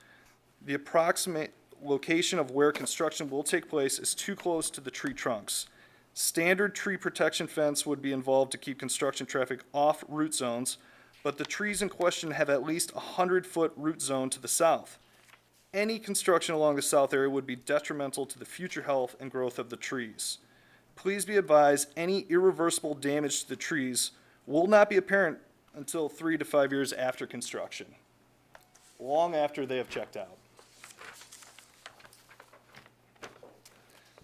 The approximate location of where construction will take place is too close to the tree trunks. Standard tree protection fence would be involved to keep construction traffic off root zones, but the trees in question have at least a 100-foot root zone to the south. Any construction along the south area would be detrimental to the future health and growth of the trees. Please be advised, any irreversible damage to the trees will not be apparent until 3 to 5 years after construction, long after they have checked out.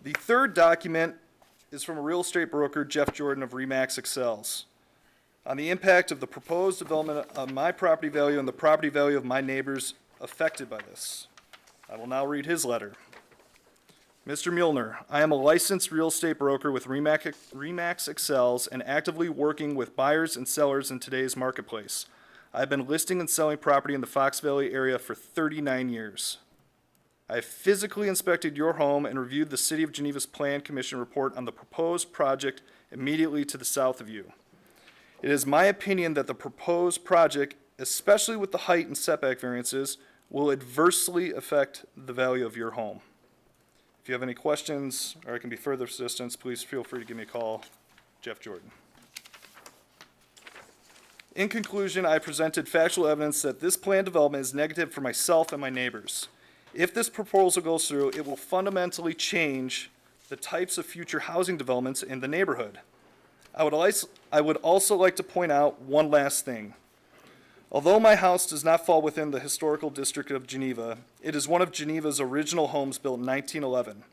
The third document is from a real estate broker, Jeff Jordan of Remax Excels, on the impact of the proposed development on my property value and the property value of my neighbors affected by this. I will now read his letter. Mr. Muehlner, I am a licensed real estate broker with Remax Excels and actively working with buyers and sellers in today's marketplace. I've been listing and selling property in the Fox Valley area for 39 years. I have physically inspected your home and reviewed the City of Geneva's Plan Commission report on the proposed project immediately to the south of you. It is my opinion that the proposed project, especially with the height and setback variances, will adversely affect the value of your home. If you have any questions or I can be further assistance, please feel free to give me a call. Jeff Jordan. In conclusion, I presented factual evidence that this planned development is negative for myself and my neighbors. If this proposal goes through, it will fundamentally change the types of future housing developments in the neighborhood. I would also like to point out one last thing. Although my house does not fall within the historical district of Geneva, it is one of Geneva's original homes built in 1911.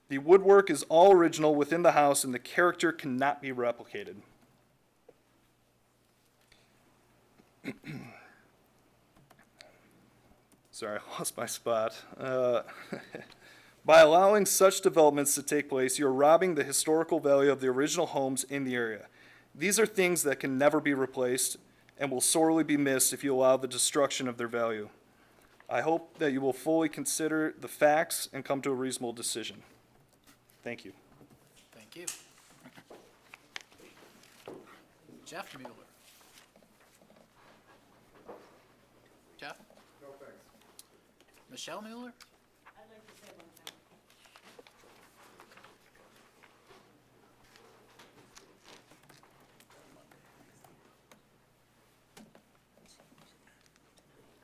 The woodwork is all original within the house and the character cannot be replicated. Sorry, I lost my spot. By allowing such developments to take place, you're robbing the historical value of the original homes in the area. These are things that can never be replaced and will sorely be missed if you allow the destruction of their value. I hope that you will fully consider the facts and come to a reasonable decision. Thank you. Thank you. Jeff Mueller. Jeff? No, thanks. Michelle Mueller? I'd like to say one thing.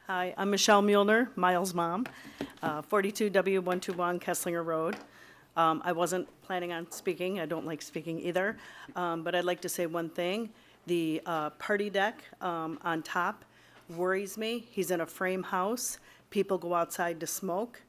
Hi, I'm Michelle Muehlner, Miles' mom, 42W121 Kesslinger Road. I wasn't planning on speaking. I don't like speaking either. But I'd like to say one thing. The party deck on top worries me. He's in a frame house. People go outside to smoke.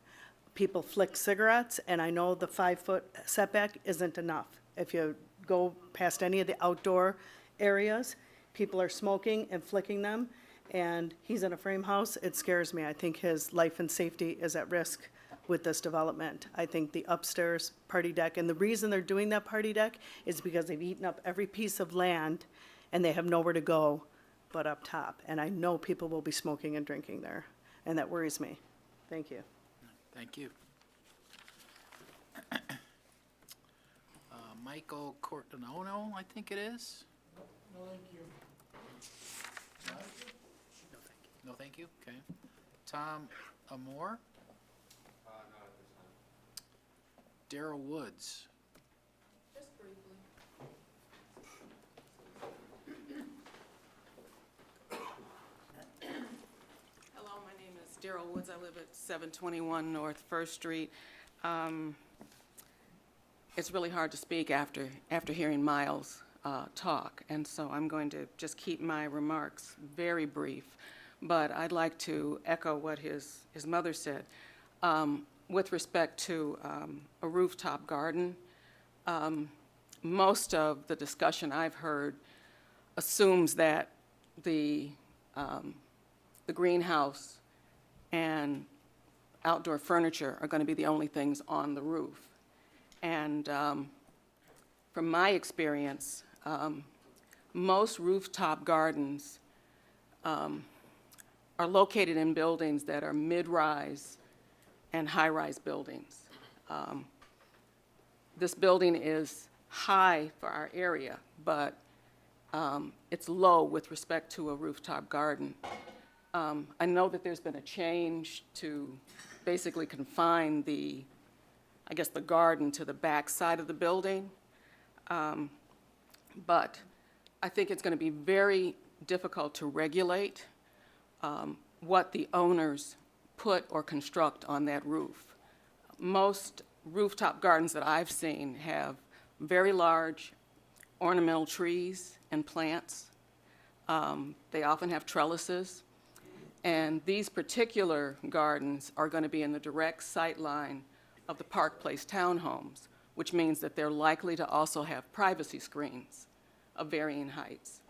People flick cigarettes, and I know the 5-foot setback isn't enough. If you go past any of the outdoor areas, people are smoking and flicking them, and he's in a frame house. It scares me. I think his life and safety is at risk with this development. I think the upstairs party deck, and the reason they're doing that party deck is because they've eaten up every piece of land, and they have nowhere to go but up top. And I know people will be smoking and drinking there, and that worries me. Thank you. Thank you. Michael Cortinono, I think it is. No, thank you. No, thank you. Okay. Tom Amore? Daryl Woods? Just briefly. Hello, my name is Daryl Woods. I live at 721 North First Street. It's really hard to speak after hearing Miles talk, and so I'm going to just keep my remarks very brief. But I'd like to echo what his mother said. With respect to a rooftop garden, most of the discussion I've heard assumes that the greenhouse and outdoor furniture are going to be the only things on the roof. And from my experience, most rooftop gardens are are located in buildings that are mid-rise and high-rise buildings. This building is high for our area, but it's low with respect to a rooftop garden. I know that there's been a change to basically confine the garden to the back side of the building. But I think it's going to be very difficult to regulate what the owners put or construct on that roof. Most rooftop gardens that I've seen have very large ornamental trees and plants. They often have trellises. And these particular gardens are going to be in the direct sight line of the Park Place townhomes, which means that they're likely to also have privacy screens of varying heights.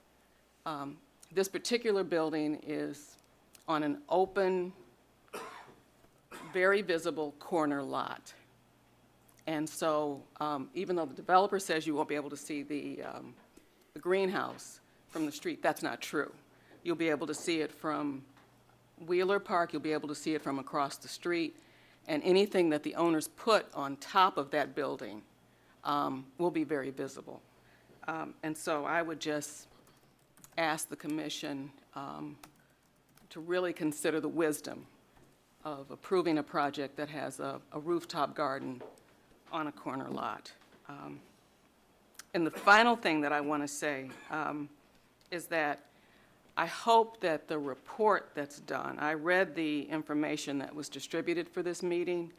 This particular building is on an open, very visible corner lot. And so even though the developer says you won't be able to see the greenhouse from the street, that's not true. You'll be able to see it from Wheeler Park, you'll be able to see it from across the street, and anything that the owners put on top of that building will be very visible. And so I would just ask the commission to really consider the wisdom of approving a project that has a rooftop garden on a corner lot. And the final thing that I want to say is that I hope that the report that's done, I read the information that was distributed for this meeting,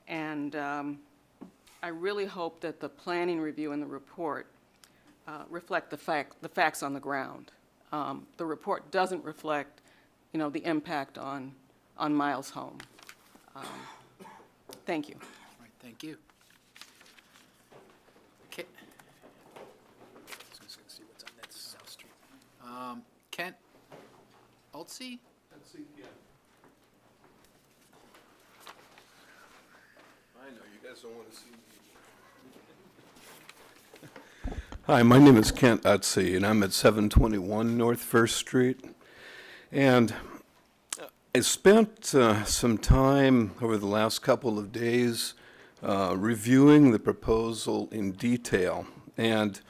and I really hope that the planning review and the report reflect the facts on the ground. The report doesn't reflect, the impact on Miles' home. Thank you. All right, thank you. Okay. Let's see what's on that South Street. Kent Oltsey? I know, you guys don't want to see me. Hi, my name is Kent Utsey, and I'm at 721 North First Street. And I spent some time over the last couple of days reviewing the proposal in detail. And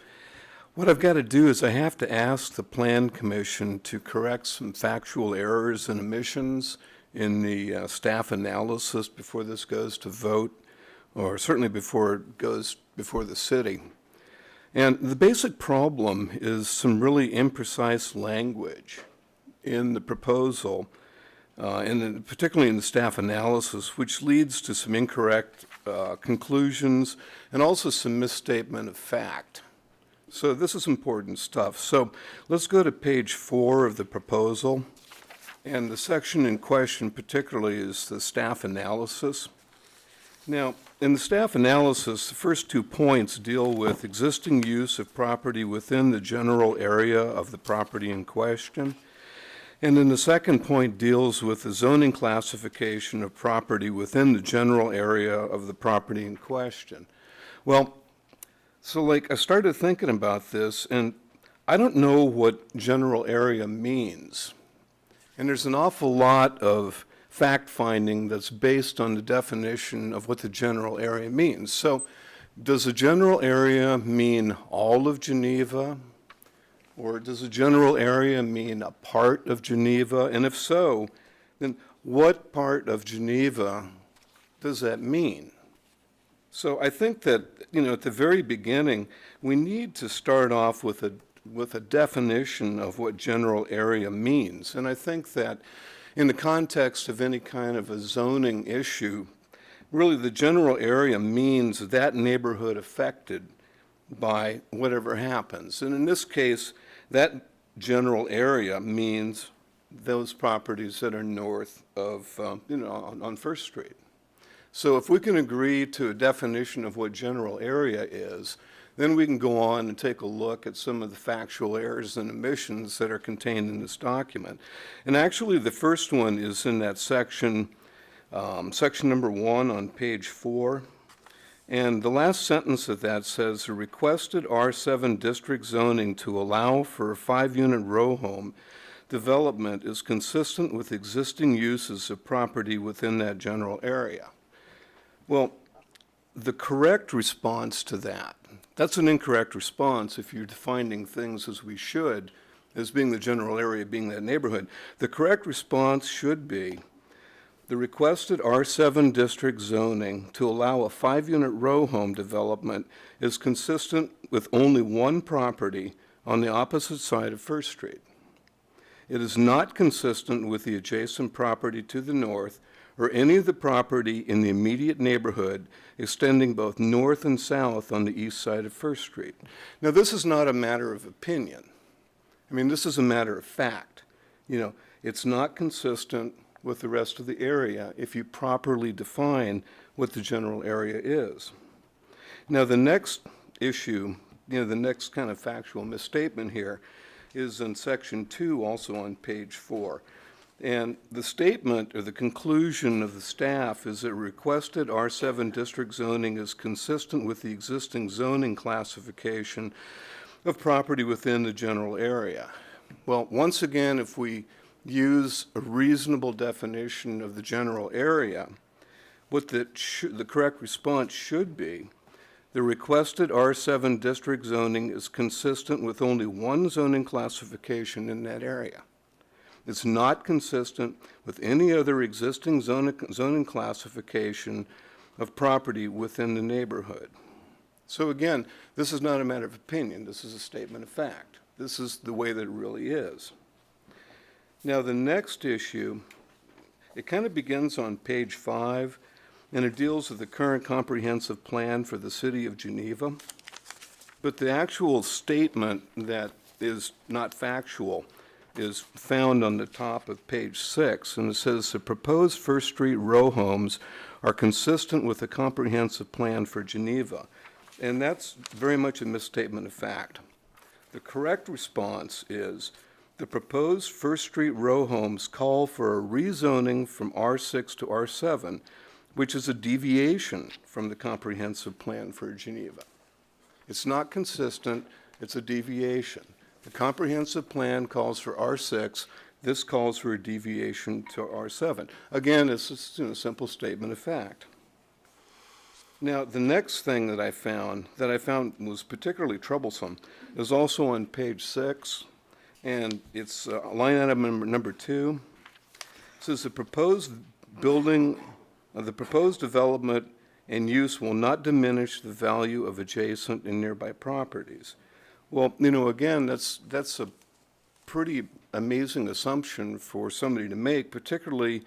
what I've got to do is I have to ask the Plan Commission to correct some factual errors and omissions in the staff analysis before this goes to vote, or certainly before it goes before the city. And the basic problem is some really imprecise language in the proposal, and particularly in the staff analysis, which leads to some incorrect conclusions and also some misstatement of fact. So this is important stuff. So let's go to page 4 of the proposal. And the section in question particularly is the staff analysis. Now, in the staff analysis, the first 2 points deal with existing use of property within the general area of the property in question. And then the second point deals with the zoning classification of property within the general area of the property in question. Well, so I started thinking about this, and I don't know what general area means. And there's an awful lot of fact-finding that's based on the definition of what the general area means. So does a general area mean all of Geneva? Or does a general area mean a part of Geneva? And if so, then what part of Geneva does that mean? So I think that, at the very beginning, we need to start off with a definition of what general area means. And I think that in the context of any kind of a zoning issue, really the general area means that neighborhood affected by whatever happens. And in this case, that general area means those properties that are north of, on First Street. So if we can agree to a definition of what general area is, then we can go on and take a look at some of the factual errors and omissions that are contained in this document. And actually, the first one is in that section, section number 1 on page 4. And the last sentence of that says, the requested R7 district zoning to allow for a 5-unit row home development is consistent with existing uses of property within that general area. Well, the correct response to that, that's an incorrect response if you're defining things as we should, as being the general area, being that neighborhood. The correct response should be the requested R7 district zoning to allow a 5-unit row home development is consistent with only one property on the opposite side of First Street. It is not consistent with the adjacent property to the north or any of the property in the immediate neighborhood extending both north and south on the east side of First Street. Now, this is not a matter of opinion. I mean, this is a matter of fact. You know, it's not consistent with the rest of the area if you properly define what the general area is. Now, the next issue, the next kind of factual misstatement here is in section 2, also on page 4. And the statement or the conclusion of the staff is that requested R7 district zoning is consistent with the existing zoning classification of property within the general area. Well, once again, if we use a reasonable definition of the general area, what the correct response should be, the requested R7 district zoning is consistent with only one zoning classification in that area. It's not consistent with any other existing zoning classification of property within the neighborhood. So again, this is not a matter of opinion. This is a statement of fact. This is the way that it really is. Now, the next issue, it kind of begins on page 5, and it deals with the current comprehensive plan for the city of Geneva. But the actual statement that is not factual is found on the top of page 6, and it says the proposed First Street row homes are consistent with the comprehensive plan for Geneva. And that's very much a misstatement of fact. The correct response is the proposed First Street row homes call for a rezoning from R6 to R7, which is a deviation from the comprehensive plan for Geneva. It's not consistent, it's a deviation. The comprehensive plan calls for R6, this calls for a deviation to R7. Again, it's just a simple statement of fact. Now, the next thing that I found was particularly troublesome is also on page 6, and it's line item number 2. It says the proposed development and use will not diminish the value of adjacent and nearby properties. Well, again, that's a pretty amazing assumption for somebody to make, particularly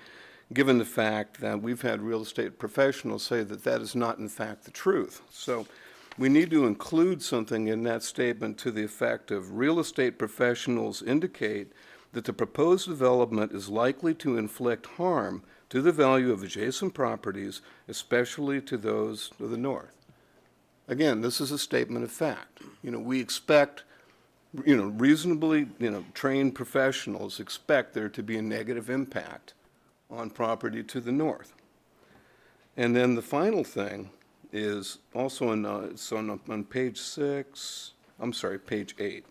given the fact that we've had real estate professionals say that that is not in fact the truth. So we need to include something in that statement to the effect of real estate professionals indicate that the proposed development is likely to inflict harm to the value of adjacent properties, especially to those to the north. Again, this is a statement of fact. We expect, reasonably, trained professionals expect there to be a negative impact on property to the north. And then the final thing is also on page 6, page 8.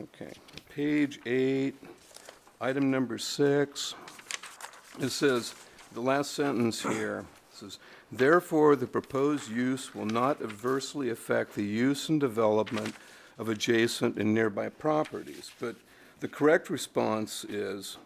Okay, page 8, item number 6, it says, the last sentence here says, therefore, the proposed use will not adversely affect the use and development of adjacent and nearby properties. But the correct response is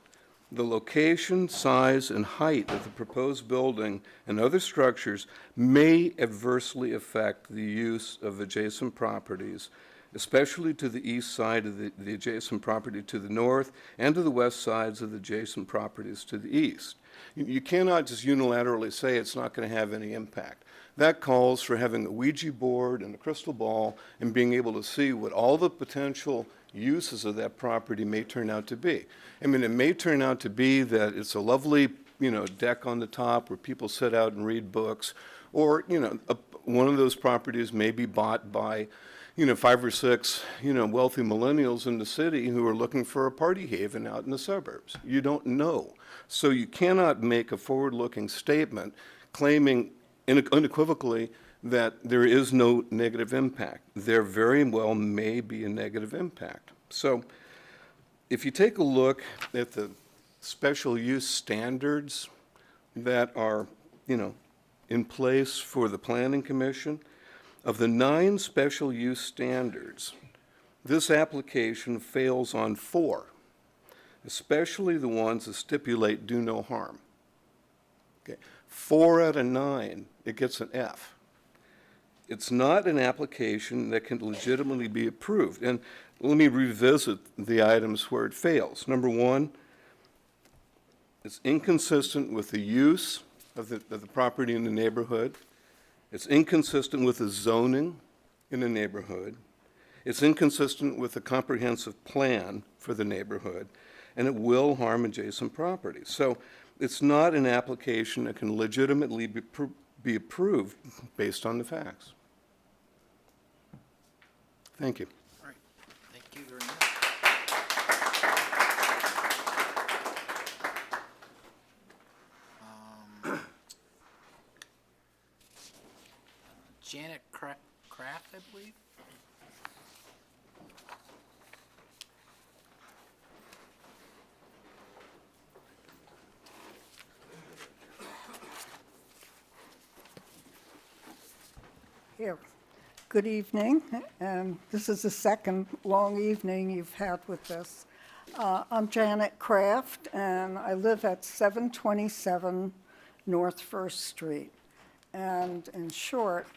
the location, size, and height of the proposed building and other structures may adversely affect the use of adjacent properties, especially to the east side of the adjacent property to the north and to the west sides of the adjacent properties to the east. You cannot just unilaterally say it's not going to have any impact. That calls for having a Ouija board and a crystal ball and being able to see what all the potential uses of that property may turn out to be. I mean, it may turn out to be that it's a lovely, deck on the top where people sit out and read books, or, one of those properties may be bought by 5 or 6, wealthy millennials in the city who are looking for a party haven out in the suburbs. You don't know. So you cannot make a forward-looking statement claiming unequivocally that there is no negative impact. There very well may be a negative impact. So if you take a look at the special use standards that are, in place for the Planning Commission, of the 9 special use standards, this application fails on 4, especially the ones that stipulate do no harm. Okay. 4 out of 9, it gets an F. It's not an application that can legitimately be approved. And let me revisit the items where it fails. Number 1, it's inconsistent with the use of the property in the neighborhood. It's inconsistent with the zoning in the neighborhood. It's inconsistent with the comprehensive plan for the neighborhood, and it will harm adjacent properties. So it's not an application that can legitimately be approved based on the facts. Thank you. All right, thank you very much. Janet Kraft, I believe? Here. Good evening, and this is the second long evening you've had with this. I'm Janet Kraft, and I live at 727 North First Street. And in short,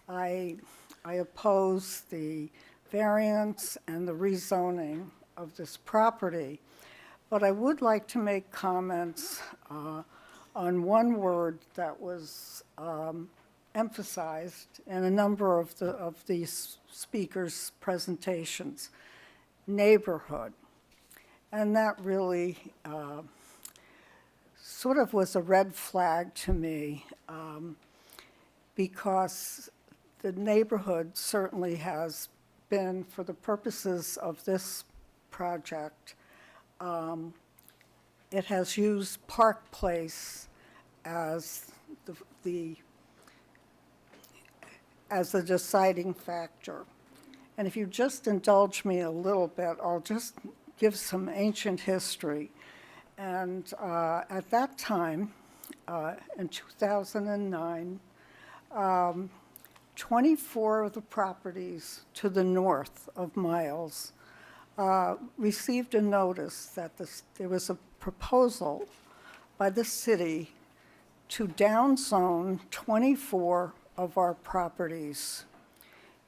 I oppose the variance and the rezoning of this property. But I would like to make comments on one word that was emphasized in a number of these speakers' presentations: neighborhood. And that really sort of was a red flag to me, because the neighborhood certainly has been, for the purposes of this project, it has used Park Place as the deciding factor. And if you just indulge me a little bit, I'll just give some ancient history. And at that time, in 2009, 24 of the properties to the north of Miles received a notice that there was a proposal by the city to downzone 24 of our properties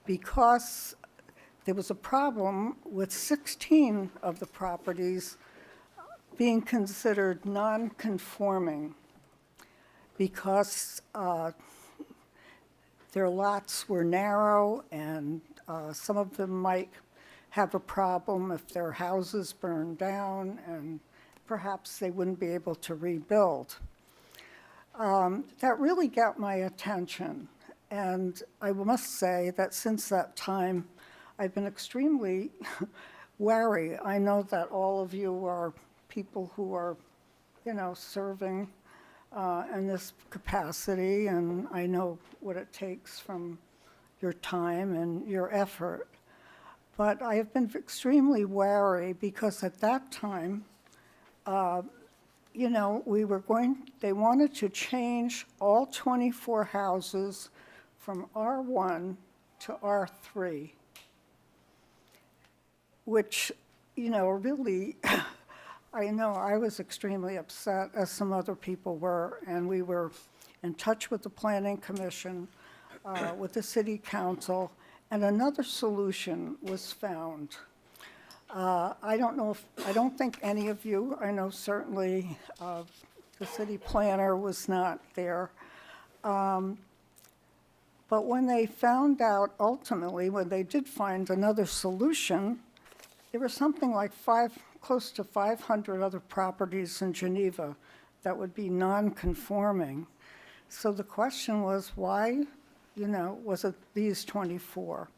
because there was a problem with 16 of the properties being considered non-conforming because their lots were narrow, and some of them might have a problem if their houses burned down, and perhaps they wouldn't be able to rebuild. That really got my attention, and I must say that since that time, I've been extremely wary. I know that all of you are people who are, serving in this capacity, and I know what it takes from your time and your effort. But I have been extremely wary because at that time, they wanted to change all 24 houses from R1 to R3, which, really, I know I was extremely upset, as some other people were, and we were in touch with the Planning Commission, with the City Council, and another solution was found. I don't think any of you, I know certainly the city planner was not there. But when they found out, ultimately, when they did find another solution, there was something like close to 500 other properties in Geneva that would be non-conforming. So the question was, why, was it these 24?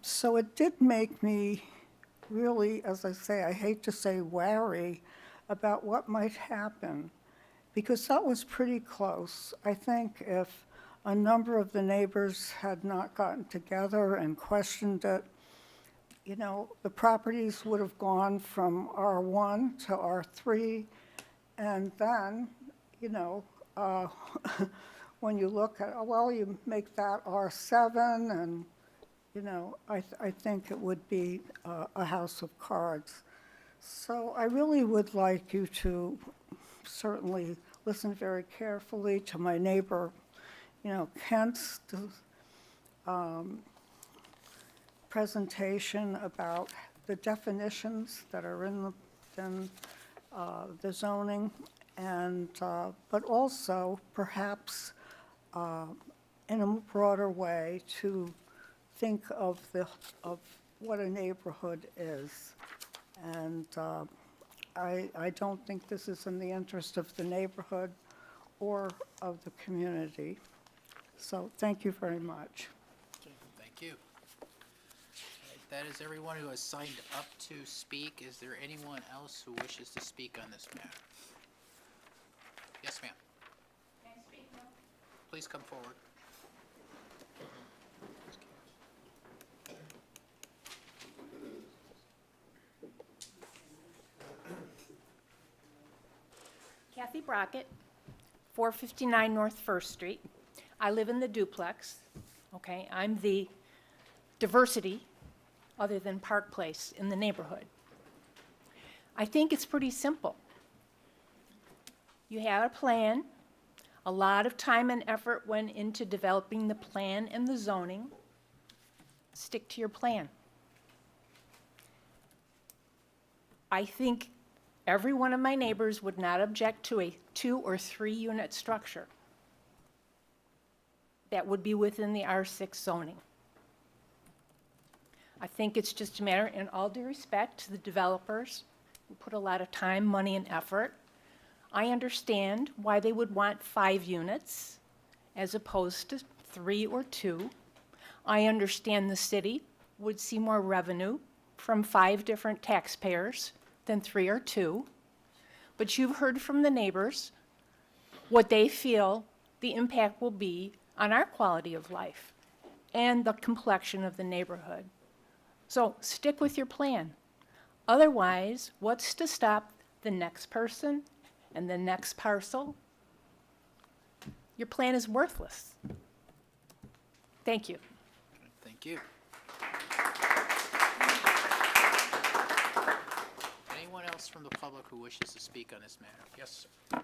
So it did make me really, as I say, I hate to say wary about what might happen, because that was pretty close. I think if a number of the neighbors had not gotten together and questioned it, you know, the properties would have gone from R1 to R3, and then, you know, when you look at, well, you make that R7, and, you know, I think it would be a house of cards. So I really would like you to certainly listen very carefully to my neighbor, you know, Kent's presentation about the definitions that are in the zoning, and, but also perhaps in a broader way to think of what a neighborhood is. And I don't think this is in the interest of the neighborhood or of the community. So thank you very much. Thank you. That is everyone who has signed up to speak. Is there anyone else who wishes to speak on this matter? Yes, ma'am. Can I speak now? Please come forward. Kathy Brockett, 459 North First Street. I live in the duplex, okay? I'm the diversity, other than Park Place, in the neighborhood. I think it's pretty simple. You had a plan. A lot of time and effort went into developing the plan and the zoning. Stick to your plan. I think every one of my neighbors would not object to a 2 or 3 unit structure that would be within the R6 zoning. I think it's just a matter, in all due respect to the developers who put a lot of time, money, and effort, I understand why they would want 5 units as opposed to 3 or 2. I understand the city would see more revenue from 5 different taxpayers than 3 or 2. But you've heard from the neighbors what they feel the impact will be on our quality of life and the complexion of the neighborhood. So stick with your plan. Otherwise, what's to stop the next person and the next parcel? Your plan is worthless. Thank you. Thank you. Anyone else from the public who wishes to speak on this matter? Yes, sir.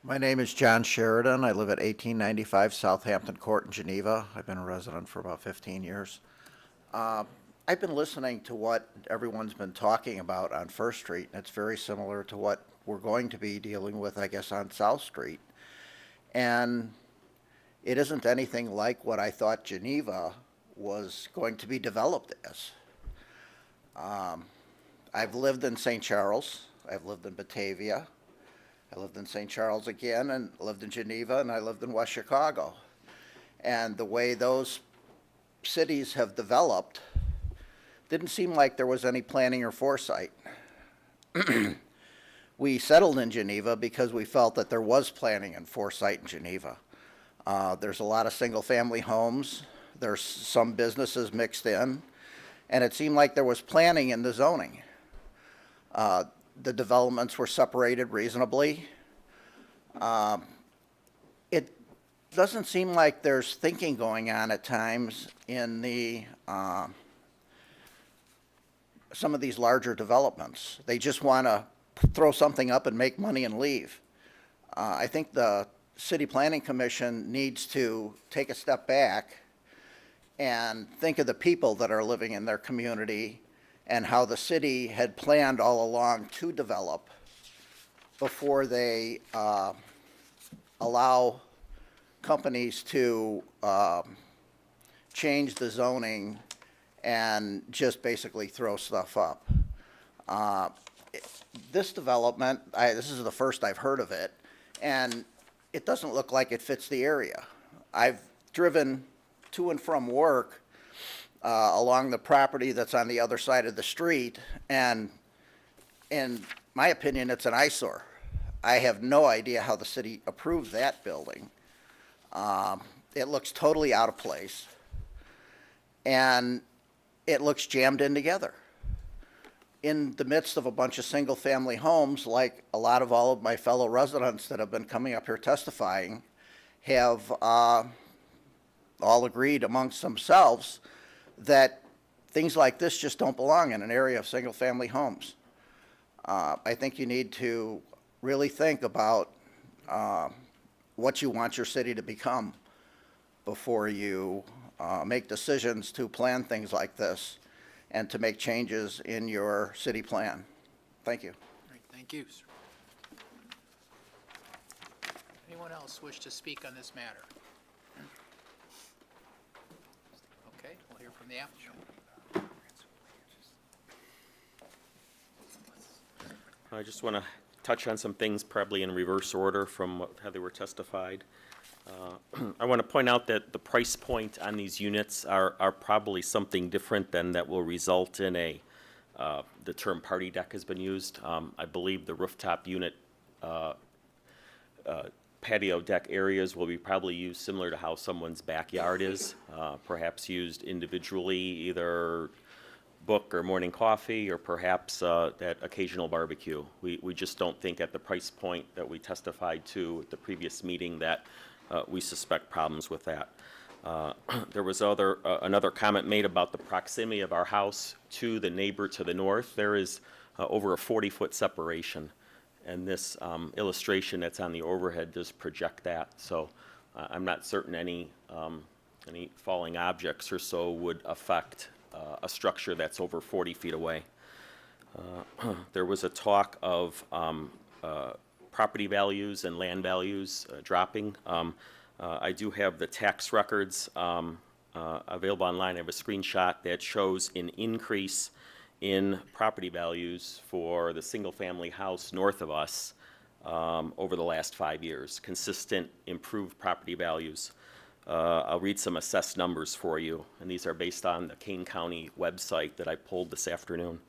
My name is John Sheridan. I live at 1895 Southampton Court in Geneva. I've been a resident for about 15 years. I've been listening to what everyone's been talking about on First Street, and it's very similar to what we're going to be dealing with, I guess, on South Street. And it isn't anything like what I thought Geneva was going to be developed as. I've lived in St. Charles. I've lived in Batavia. I lived in St. Charles again, and lived in Geneva, and I lived in West Chicago. And the way those cities have developed didn't seem like there was any planning or foresight. We settled in Geneva because we felt that there was planning and foresight in Geneva. There's a lot of single-family homes. There's some businesses mixed in, and it seemed like there was planning in the zoning. The developments were separated reasonably. It doesn't seem like there's thinking going on at times in the some of these larger developments. They just want to throw something up and make money and leave. I think the City Planning Commission needs to take a step back and think of the people that are living in their community and how the city had planned all along to develop before they allow companies to change the zoning and just basically throw stuff up. This development, this is the first I've heard of it, and it doesn't look like it fits the area. I've driven to and from work along the property that's on the other side of the street, and in my opinion, it's an eyesore. I have no idea how the city approved that building. It looks totally out of place, and it looks jammed in together. In the midst of a bunch of single-family homes, like a lot of all of my fellow residents that have been coming up here testifying have all agreed amongst themselves that things like this just don't belong in an area of single-family homes. I think you need to really think about what you want your city to become before you make decisions to plan things like this and to make changes in your city plan. Thank you. All right, thank you, sir. Anyone else wish to speak on this matter? Okay, we'll hear from the applicant. I just want to touch on some things probably in reverse order from how they were testified. I want to point out that the price point on these units are probably something different than that will result in the term party deck has been used. I believe the rooftop unit patio deck areas will be probably used similar to how someone's backyard is, perhaps used individually, either book or morning coffee, or perhaps that occasional barbecue. We just don't think at the price point that we testified to at the previous meeting that we suspect problems with that. There was another comment made about the proximity of our house to the neighbor to the north. There is over a 40-foot separation, and this illustration that's on the overhead does project that. So I'm not certain any falling objects or so would affect a structure that's over 40 feet away. There was a talk of property values and land values dropping. I do have the tax records available online. I have a screenshot that shows an increase in property values for the single-family house north of us over the last 5 years. Consistent, improved property values. I'll read some assessed numbers for you, and these are based on the Kane County website that I pulled this afternoon.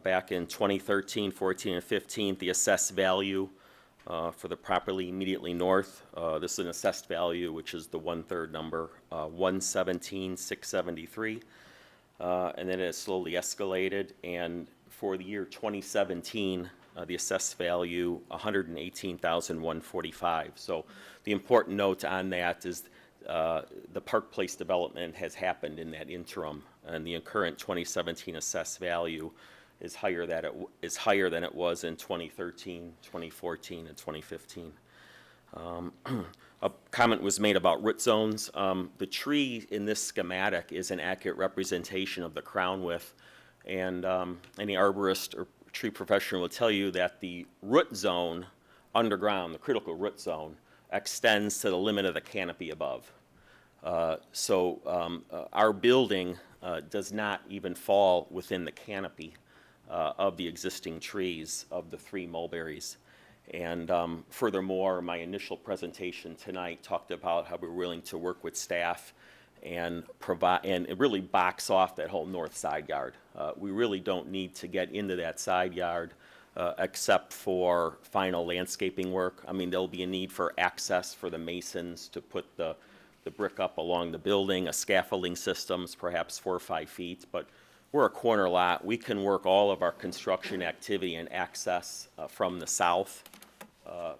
Back in 2013, 14, and 15, the assessed value for the property immediately north, this is an assessed value, which is the 1/3 number, 117,673, and then it has slowly escalated, and for the year 2017, the assessed value, 118,145. So the important note on that is the Park Place development has happened in that interim, and the current 2017 assessed value is higher than it was in 2013, 2014, and 2015. A comment was made about root zones. The tree in this schematic is an accurate representation of the crown width, and any arborist or tree professional will tell you that the root zone underground, the critical root zone, extends to the limit of the canopy above. So our building does not even fall within the canopy of the existing trees of the 3 mulberries. And furthermore, my initial presentation tonight talked about how we're willing to work with staff and provide, and really box off that whole north side yard. We really don't need to get into that side yard except for final landscaping work. I mean, there'll be a need for access for the masons to put the brick up along the building, a scaffolding systems, perhaps 4 or 5 feet, but we're a corner lot. We can work all of our construction activity and access from the south,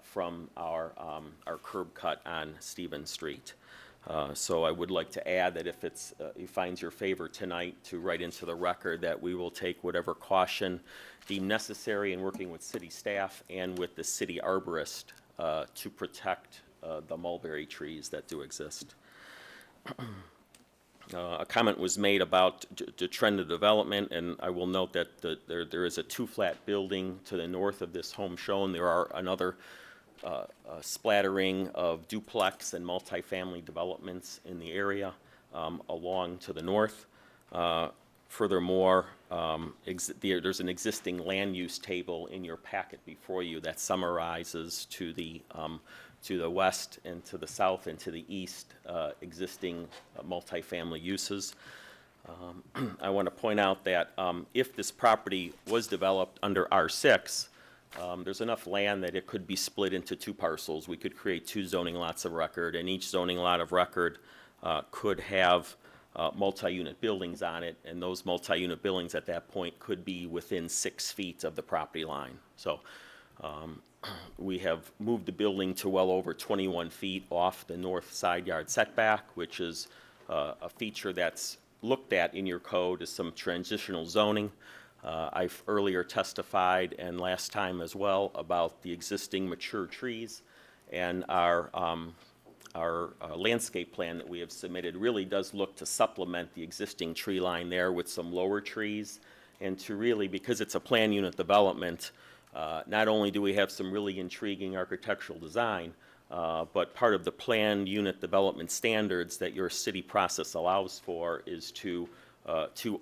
from our curb cut on Stevens Street. So I would like to add that if it finds your favor tonight, to write into the record that we will take whatever caution deemed necessary in working with city staff and with the city arborist to protect the mulberry trees that do exist. A comment was made about the trend of development, and I will note that there is a 2-flat building to the north of this home shown. There are another splattering of duplex and multifamily developments in the area along to the north. Furthermore, there's an existing land use table in your packet before you that summarizes to the west and to the south and to the east existing multifamily uses. I want to point out that if this property was developed under R6, There's enough land that it could be split into 2 parcels. We could create 2 zoning lots of record, and each zoning lot of record could have multi-unit buildings on it, and those multi-unit buildings at that point could be within 6 feet of the property line. So we have moved the building to well over 21 feet off the north side yard setback, which is a feature that's looked at in your code as some transitional zoning. I've earlier testified, and last time as well, about the existing mature trees, and our landscape plan that we have submitted really does look to supplement the existing tree line there with some lower trees, and to really, because it's a plan unit development, not only do we have some really intriguing architectural design, but part of the planned unit development standards that your city process allows for is to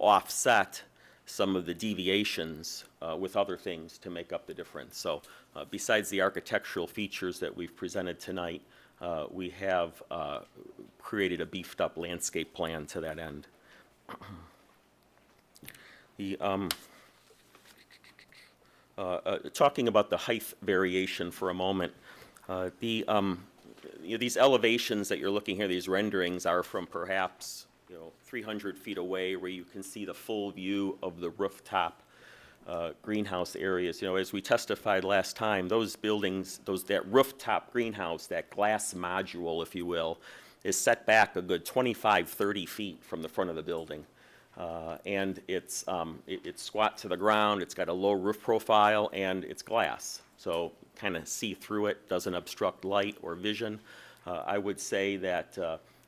offset some of the deviations with other things to make up the difference. So besides the architectural features that we've presented tonight, we have created a beefed up landscape plan to that end. Talking about the height variation for a moment, these elevations that you're looking here, these renderings, are from perhaps 300 feet away, where you can see the full view of the rooftop greenhouse areas. As we testified last time, those buildings, that rooftop greenhouse, that glass module, if you will, is set back a good 25, 30 feet from the front of the building. And it's squat to the ground, it's got a low roof profile, and it's glass. So kind of see through it, doesn't obstruct light or vision. I would say that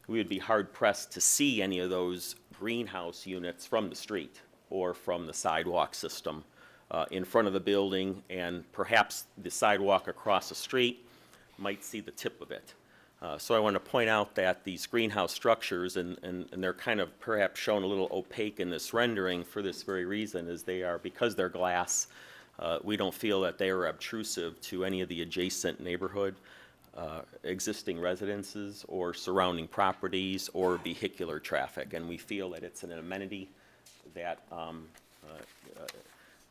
we would be hard pressed to see any of those greenhouse units from the street or from the sidewalk system in front of the building, and perhaps the sidewalk across the street might see the tip of it. So I want to point out that these greenhouse structures, and they're kind of perhaps shown a little opaque in this rendering for this very reason, is because they're glass, we don't feel that they are obtrusive to any of the adjacent neighborhood, existing residences or surrounding properties or vehicular traffic. And we feel that it's an amenity that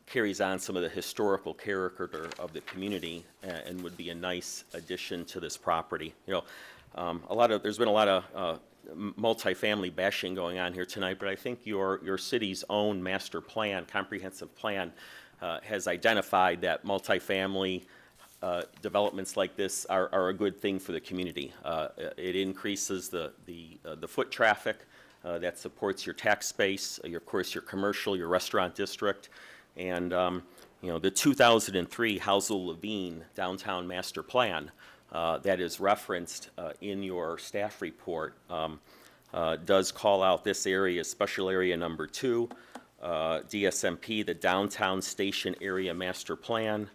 carries on some of the historical character of the community and would be a nice addition to this property. There's been a lot of multifamily bashing going on here tonight, but I think your city's own master plan, comprehensive plan, has identified that multifamily developments like this are a good thing for the community. It increases the foot traffic that supports your tax base, of course, your commercial, your restaurant district, and the 2003 Housel-Levine Downtown Master Plan that is referenced in your staff report does call out this area, special area number 2, DSMP, the Downtown Station Area Master Plan,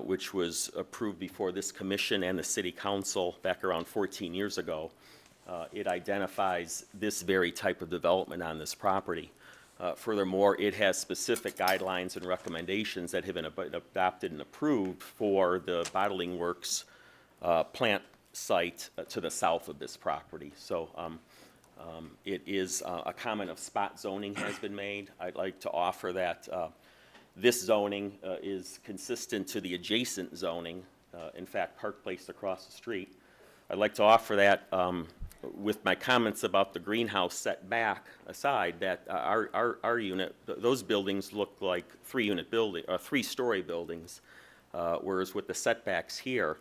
which was approved before this commission and the city council back around 14 years ago. It identifies this very type of development on this property. Furthermore, it has specific guidelines and recommendations that have been adopted and approved for the bottling works plant site to the south of this property. So it is a comment of spot zoning has been made. I'd like to offer that this zoning is consistent to the adjacent zoning, in fact, Park Place across the street. I'd like to offer that with my comments about the greenhouse setback aside, that our unit, those buildings look like three-story buildings, whereas with the setbacks here,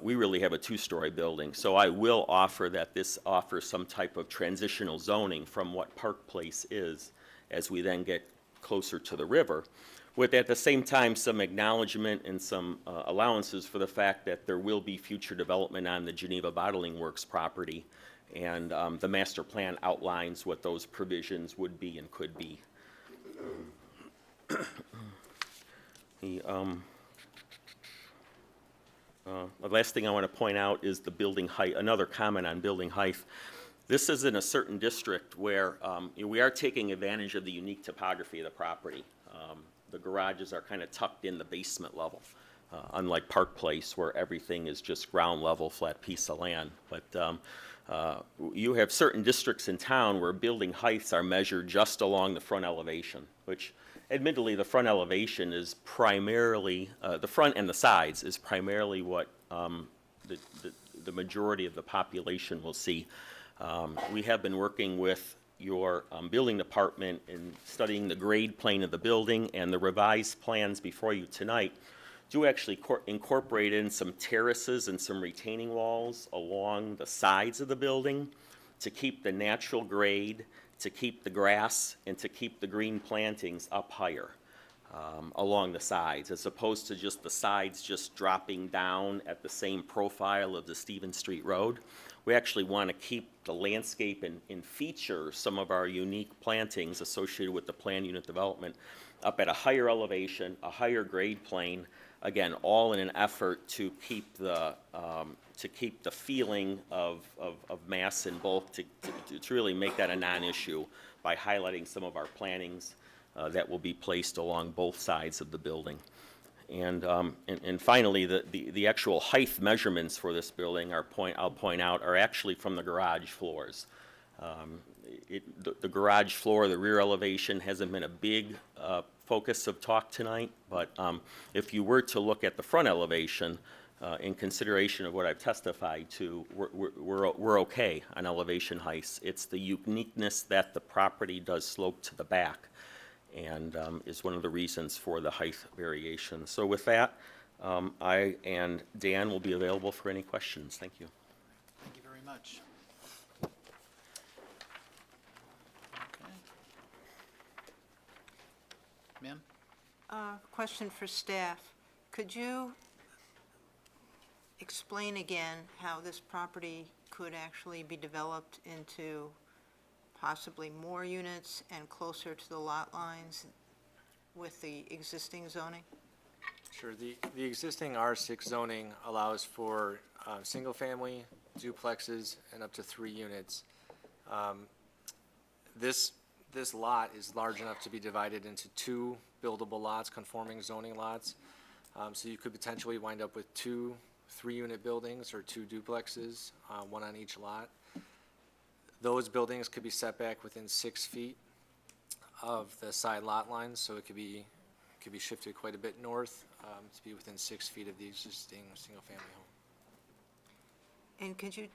we really have a 2-story building. So I will offer that this offers some type of transitional zoning from what Park Place is as we then get closer to the river, with at the same time some acknowledgement and some allowances for the fact that there will be future development on the Geneva Bottling Works property, and the master plan outlines what those provisions would be and could be. The last thing I want to point out is the building height, another comment on building height. This is in a certain district where we are taking advantage of the unique topography of the property. The garages are kind of tucked in the basement level, unlike Park Place where everything is just ground level, flat piece of land. But you have certain districts in town where building heights are measured just along the front elevation, which admittedly, the front elevation is primarily, the front and the sides is primarily what the majority of the population will see. We have been working with your building department in studying the grade plane of the building, and the revised plans before you tonight do actually incorporate in some terraces and some retaining walls along the sides of the building to keep the natural grade, to keep the grass, and to keep the green plantings up higher along the sides, as opposed to just the sides just dropping down at the same profile of the Stevens Street Road. We actually want to keep the landscape and feature some of our unique plantings associated with the planned unit development up at a higher elevation, a higher grade plane, again, all in an effort to keep the feeling of mass and bulk, to really make that a non-issue by highlighting some of our plantings that will be placed along both sides of the building. And finally, the actual height measurements for this building I'll point out are actually from the garage floors. The garage floor, the rear elevation, hasn't been a big focus of talk tonight, but if you were to look at the front elevation, in consideration of what I've testified to, we're okay on elevation heights. It's the uniqueness that the property does slope to the back, and is one of the reasons for the height variation. So with that, I and Dan will be available for any questions. Thank you. Thank you very much. Okay. Ma'am? Question for staff. Could you explain again how this property could actually be developed into possibly more units and closer to the lot lines with the existing zoning? Sure. The existing R6 zoning allows for single-family, duplexes, and up to 3 units. This lot is large enough to be divided into 2 buildable lots, conforming zoning lots. So you could potentially wind up with 2 3-unit buildings or 2 duplexes, one on each lot. Those buildings could be set back within 6 feet of the side lot lines, so it could be shifted quite a bit north to be within 6 feet of the existing single-family home. And could you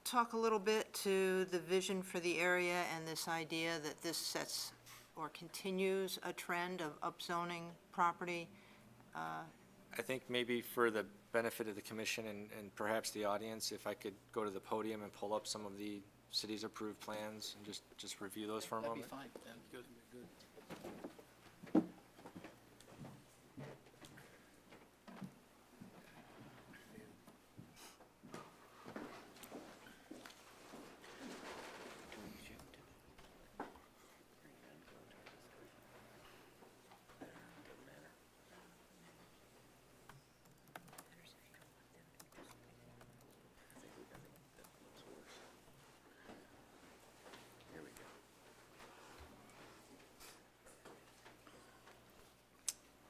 talk a little bit to the vision for the area and this idea that this sets or continues a trend of upzoning property? I think maybe for the benefit of the commission and perhaps the audience, if I could go to the podium and pull up some of the city's approved plans and just review those for a moment. That'd be fine. That'd be good.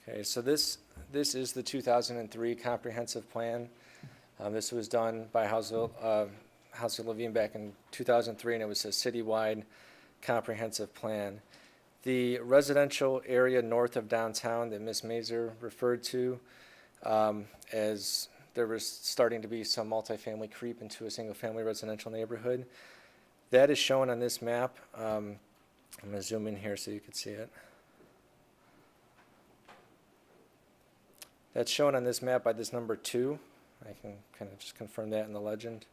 Okay, so this is the 2003 comprehensive plan. This was done by House Levine back in 2003, and it was a citywide comprehensive plan. The residential area north of downtown that Ms. Mazur referred to, as there was starting to be some multifamily creep into a single-family residential neighborhood, that is shown on this map. I'm going to zoom in here so you can see it. That's shown on this map by this number 2. I can kind of just confirm that in the legend.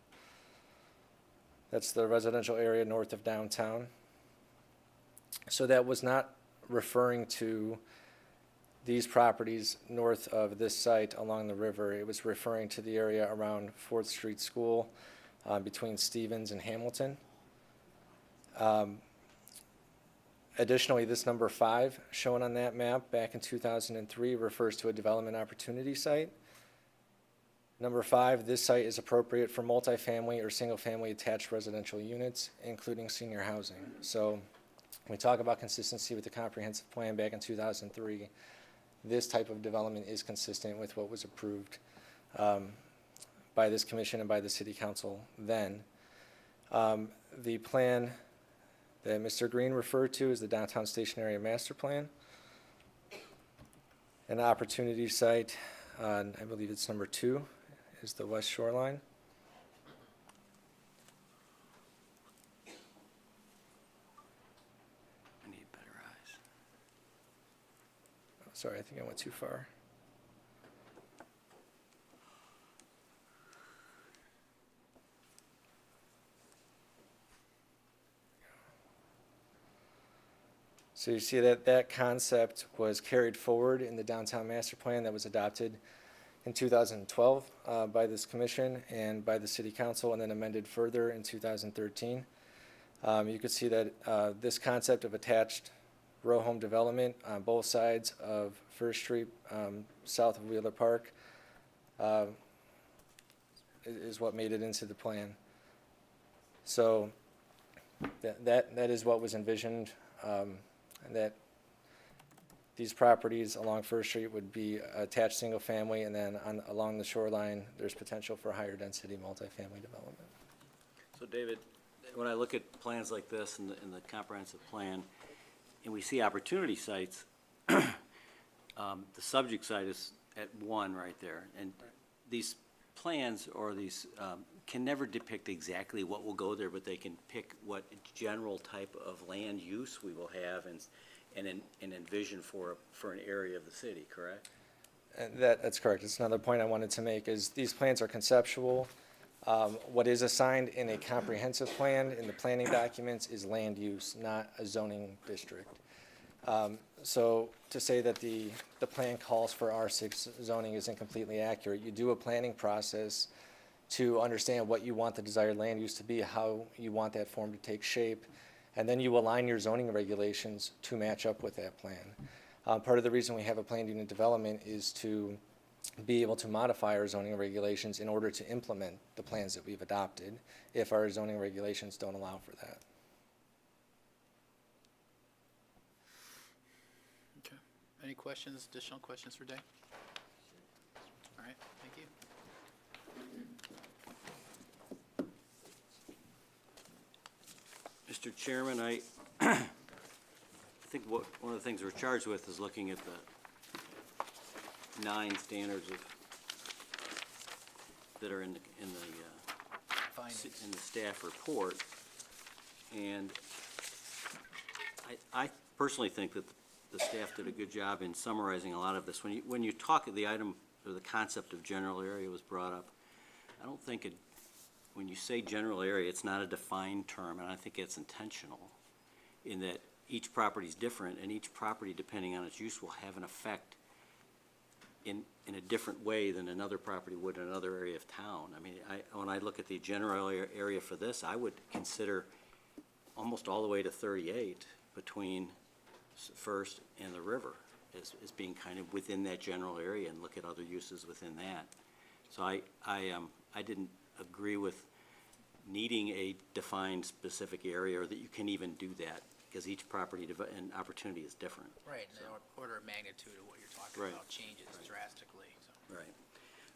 That's the residential area north of downtown. So that was not referring to these properties north of this site along the river. It was referring to the area around 4th Street School between Stevens and Hamilton. Additionally, this number 5 shown on that map back in 2003 refers to a development opportunity site. Number 5, this site is appropriate for multifamily or single-family attached residential units, including senior housing. So when we talk about consistency with the comprehensive plan back in 2003, this type of development is consistent with what was approved by this commission and by the city council then. The plan that Mr. Green referred to is the Downtown Station Area Master Plan. An opportunity site, I believe it's number 2, is the west shoreline. I need better eyes. Oh, sorry, I think I went too far. So you see that that concept was carried forward in the downtown master plan that was adopted in 2012 by this commission and by the city council, and then amended further in 2013. You could see that this concept of attached row home development on both sides of First Street, south of Wheeler Park, is what made it into the plan. So that is what was envisioned. And that these properties along First Street would be attached single-family, and then along the shoreline, there's potential for higher density multifamily development. So David, when I look at plans like this in the comprehensive plan, and we see opportunity sites, the subject site is at 1 right there. And these plans or these can never depict exactly what will go there, but they can pick what general type of land use we will have and envision for an area of the city, correct? That's correct. It's another point I wanted to make is these plans are conceptual. What is assigned in a comprehensive plan in the planning documents is land use, not a zoning district. So to say that the plan calls for R6 zoning isn't completely accurate. You do a planning process to understand what you want the desired land use to be, how you want that form to take shape, and then you align your zoning regulations to match up with that plan. Part of the reason we have a planned unit development is to be able to modify our zoning regulations in order to implement the plans that we've adopted if our zoning regulations don't allow for that. Okay. Any questions, additional questions for Dave? All right, thank you. Mr. Chairman, I think one of the things we're charged with is looking at the 9 standards that are in the staff report. And I personally think that the staff did a good job in summarizing a lot of this. When you talk, the item or the concept of general area was brought up. I don't think when you say general area, it's not a defined term, and I think it's intentional in that each property is different, and each property, depending on its use, will have an effect in a different way than another property would in another area of town. I mean, when I look at the general area for this, I would consider almost all the way to 38 between First and the river as being kind of within that general area, and look at other uses within that. So I didn't agree with needing a defined specific area, or that you can even do that, because each property and opportunity is different. Right, and the order of magnitude of what you're talking Right. about changes drastically. So. Right.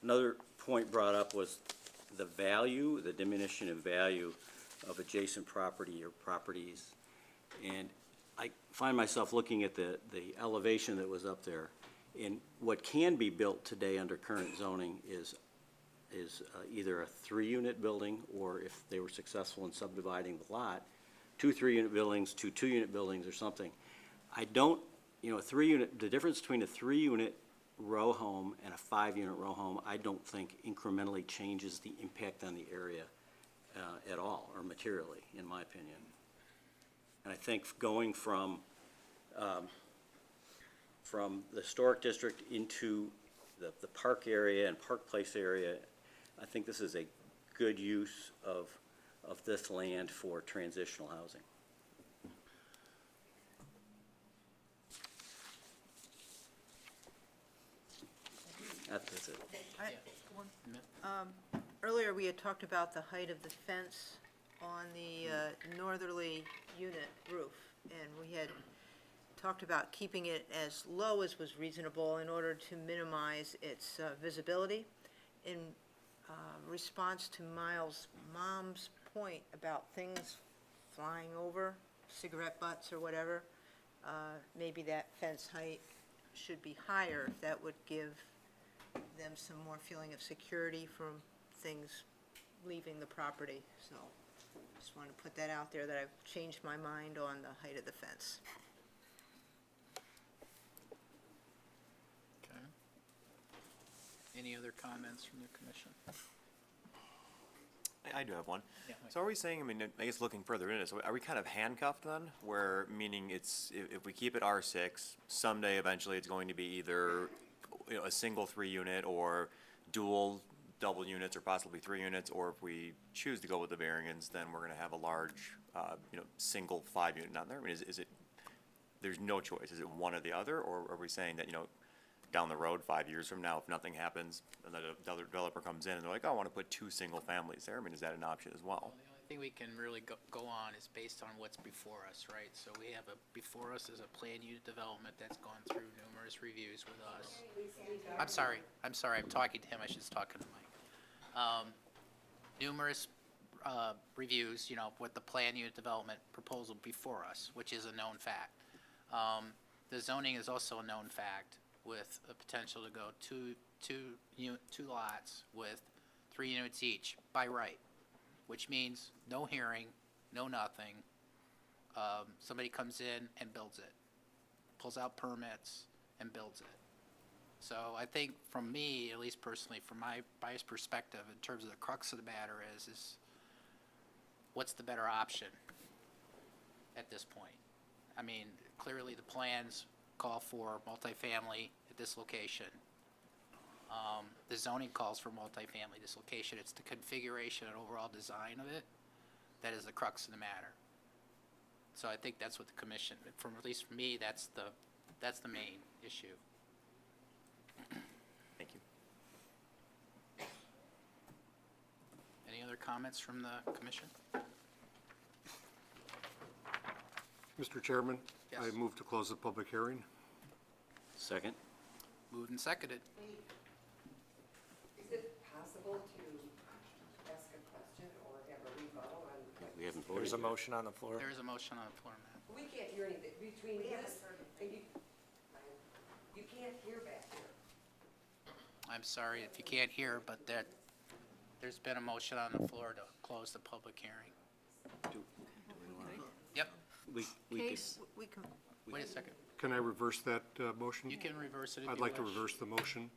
Another point brought up was the value, the diminution in value of adjacent property or properties. And I find myself looking at the elevation that was up there, and what can be built today under current zoning is either a 3-unit building, or if they were successful in subdividing the lot, 2 3-unit buildings, 2 2-unit buildings or something. I don't, a 3-unit, the difference between a 3-unit row home and a 5-unit row home, I don't think incrementally changes the impact on the area at all, or materially, in my opinion. And I think going from the historic district into the park area and Park Place area, I think this is a good use of this land for transitional housing. That's it. Earlier, we had talked about the height of the fence on the northerly unit roof, and we had talked about keeping it as low as was reasonable in order to minimize its visibility. In response to Miles' mom's point about things flying over, cigarette butts or whatever, maybe that fence height should be higher, if that would give them some more feeling of security from things leaving the property. So just want to put that out there, that I've changed my mind on the height of the fence. Okay. Any other comments from the commission? I do have one. Yeah. So are we saying, I mean, I guess looking further into it, so are we kind of handcuffed then? Where, meaning it's, if we keep it R6, someday eventually it's going to be either, you know, a single 3-unit or dual double units or possibly 3 units, or if we choose to go with the variance, then we're gonna have a large, you know, single 5-unit down there? I mean, is it, there's no choice, is it one or the other, or are we saying that, you know, down the road, 5 years from now, if nothing happens, and the other developer comes in and they're like, oh, I wanna put 2 single families there, I mean, is that an option as well? The only thing we can really go on is based on what's before us, right? So we have before us is a plan unit development that's gone through numerous reviews with us. I'm sorry, I'm talking to him, I should just talk to the mic. Numerous reviews, you know, with the plan unit development proposal before us, which is a known fact. The zoning is also a known fact, with a potential to go two lots with 3 units each by right, which means no hearing, no nothing. Somebody comes in and builds it, pulls out permits and builds it. So I think from me, at least personally, from my biased perspective, in terms of the crux of the matter is what's the better option at this point? I mean, clearly the plans call for multifamily at this location. The zoning calls for multifamily this location. It's the configuration and overall design of it that is the crux of the matter. So I think that's what the commission, from at least for me, that's the main issue. Thank you. Any other comments from the commission? Mr. Chairman, Yes. I move to close the public hearing. Second? Moved and seconded. Is it possible to ask a question or have a rebuttal on? We haven't voted There's a yet. motion on the floor. There is a motion on the floor, ma'am. We can't hear anything between this and you can't hear back here. I'm sorry if you can't hear, but there's been a motion on the floor to close the public hearing. Yep, We could, Case, we can, wait a second. Can I reverse that motion? You can reverse it if you I'd like to wish. reverse the motion.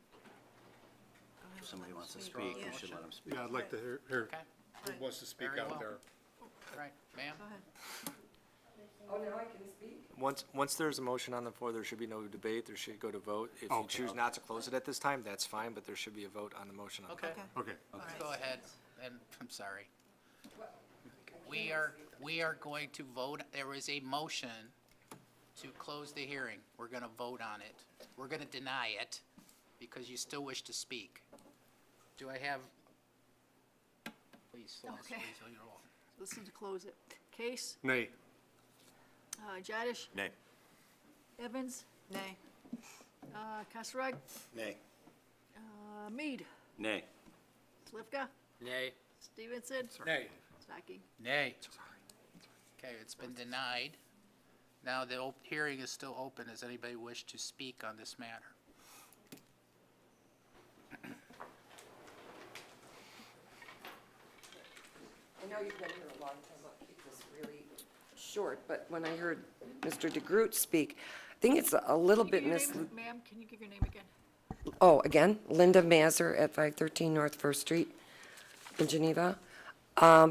if somebody wants to speak, we should let them speak. Yeah, I'd like to hear Okay, who wants to speak Very out well. there. all right, ma'am? go ahead. Oh, now I can speak? Once there's a motion on the floor, there should be no debate, there should go to vote. If you Okay. choose not to close it at this time, that's fine, but there should be a vote on the motion on the floor. Okay, Okay. go ahead, and, I'm sorry. We are going to vote, there is a motion to close the hearing. We're gonna vote on it. We're gonna deny it, because you still wish to speak. Do I have, please, Celeste, Okay. please, on your roll. Listen to close it. Case, Nay. Jadish, Nay. Evans, Nay. Kasserag, Nay. Mead, Nay. Slivka, Nay. Stevenson. Nay. Zaki. Nay. Okay, it's been denied. Now, the hearing is still open. Does anybody wish to speak on this matter? I know you've been here a long time, I'll keep this really short, but when I heard Mr. DeGroot speak, I think it's a little bit Your name, misleading. ma'am, can you give your name again? Oh, again, Linda Mazur at 513 North First Street in Geneva. Oh,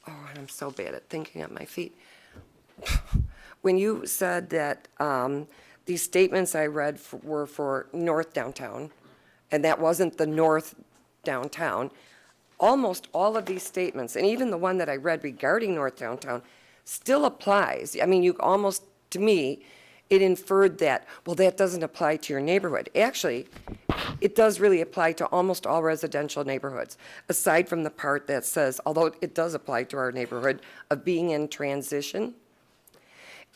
and I'm so bad at thinking on my feet. When you said that these statements I read were for North Downtown, and that wasn't the North Downtown, almost all of these statements, and even the one that I read regarding North Downtown, still applies. I mean, you almost, to me, it inferred that, well, that doesn't apply to your neighborhood. Actually, it does really apply to almost all residential neighborhoods, aside from the part that says, although it does apply to our neighborhood, of being in transition.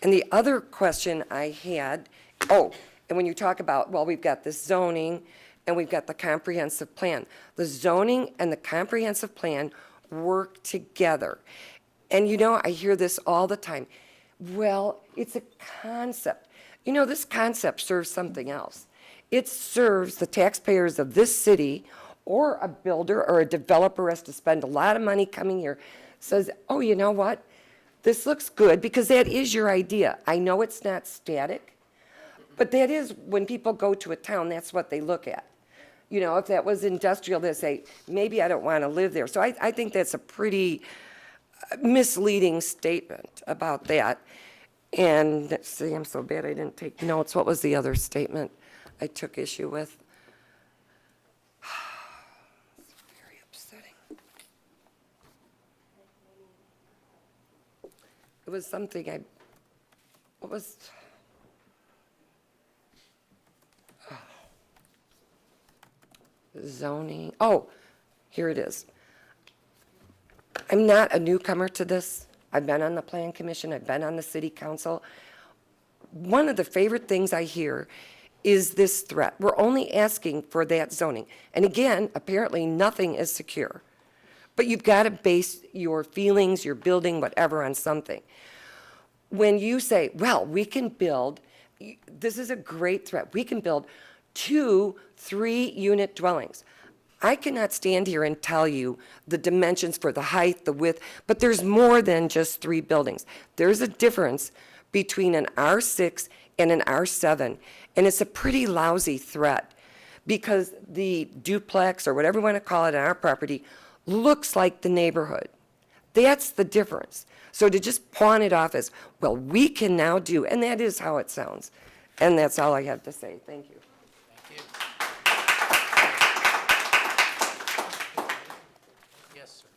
And the other question I had, and when you talk about, well, we've got this zoning and we've got the comprehensive plan. The zoning and the comprehensive plan work together. And you know, I hear this all the time. Well, it's a concept. You know, this concept serves something else. It serves the taxpayers of this city, or a builder or a developer has to spend a lot of money coming here, says, oh, you know what? This looks good, because that is your idea. I know it's not static, but that is, when people go to a town, that's what they look at. You know, if that was industrial, they say, maybe I don't want to live there. So I think that's a pretty misleading statement about that. And, let's see, I'm so bad I didn't take notes. What was the other statement I took issue with? It's very upsetting. It was something what was, zoning, oh, here it is. I'm not a newcomer to this. I've been on the Plan Commission, I've been on the City Council. One of the favorite things I hear is this threat. We're only asking for that zoning. And again, apparently nothing is secure. But you've got to base your feelings, your building, whatever, on something. When you say, well, we can build, this is a great threat, we can build 2 3-unit dwellings. I cannot stand here and tell you the dimensions for the height, the width, but there's more than just 3 buildings. There's a difference between an R6 and an R7, and it's a pretty lousy threat, because the duplex, or whatever you want to call it, on our property looks like the neighborhood. That's the difference. So to just pawn it off as, well, we can now do, and that is how it sounds. And that's all I have to say. Thank you. Thank you. Yes, sir.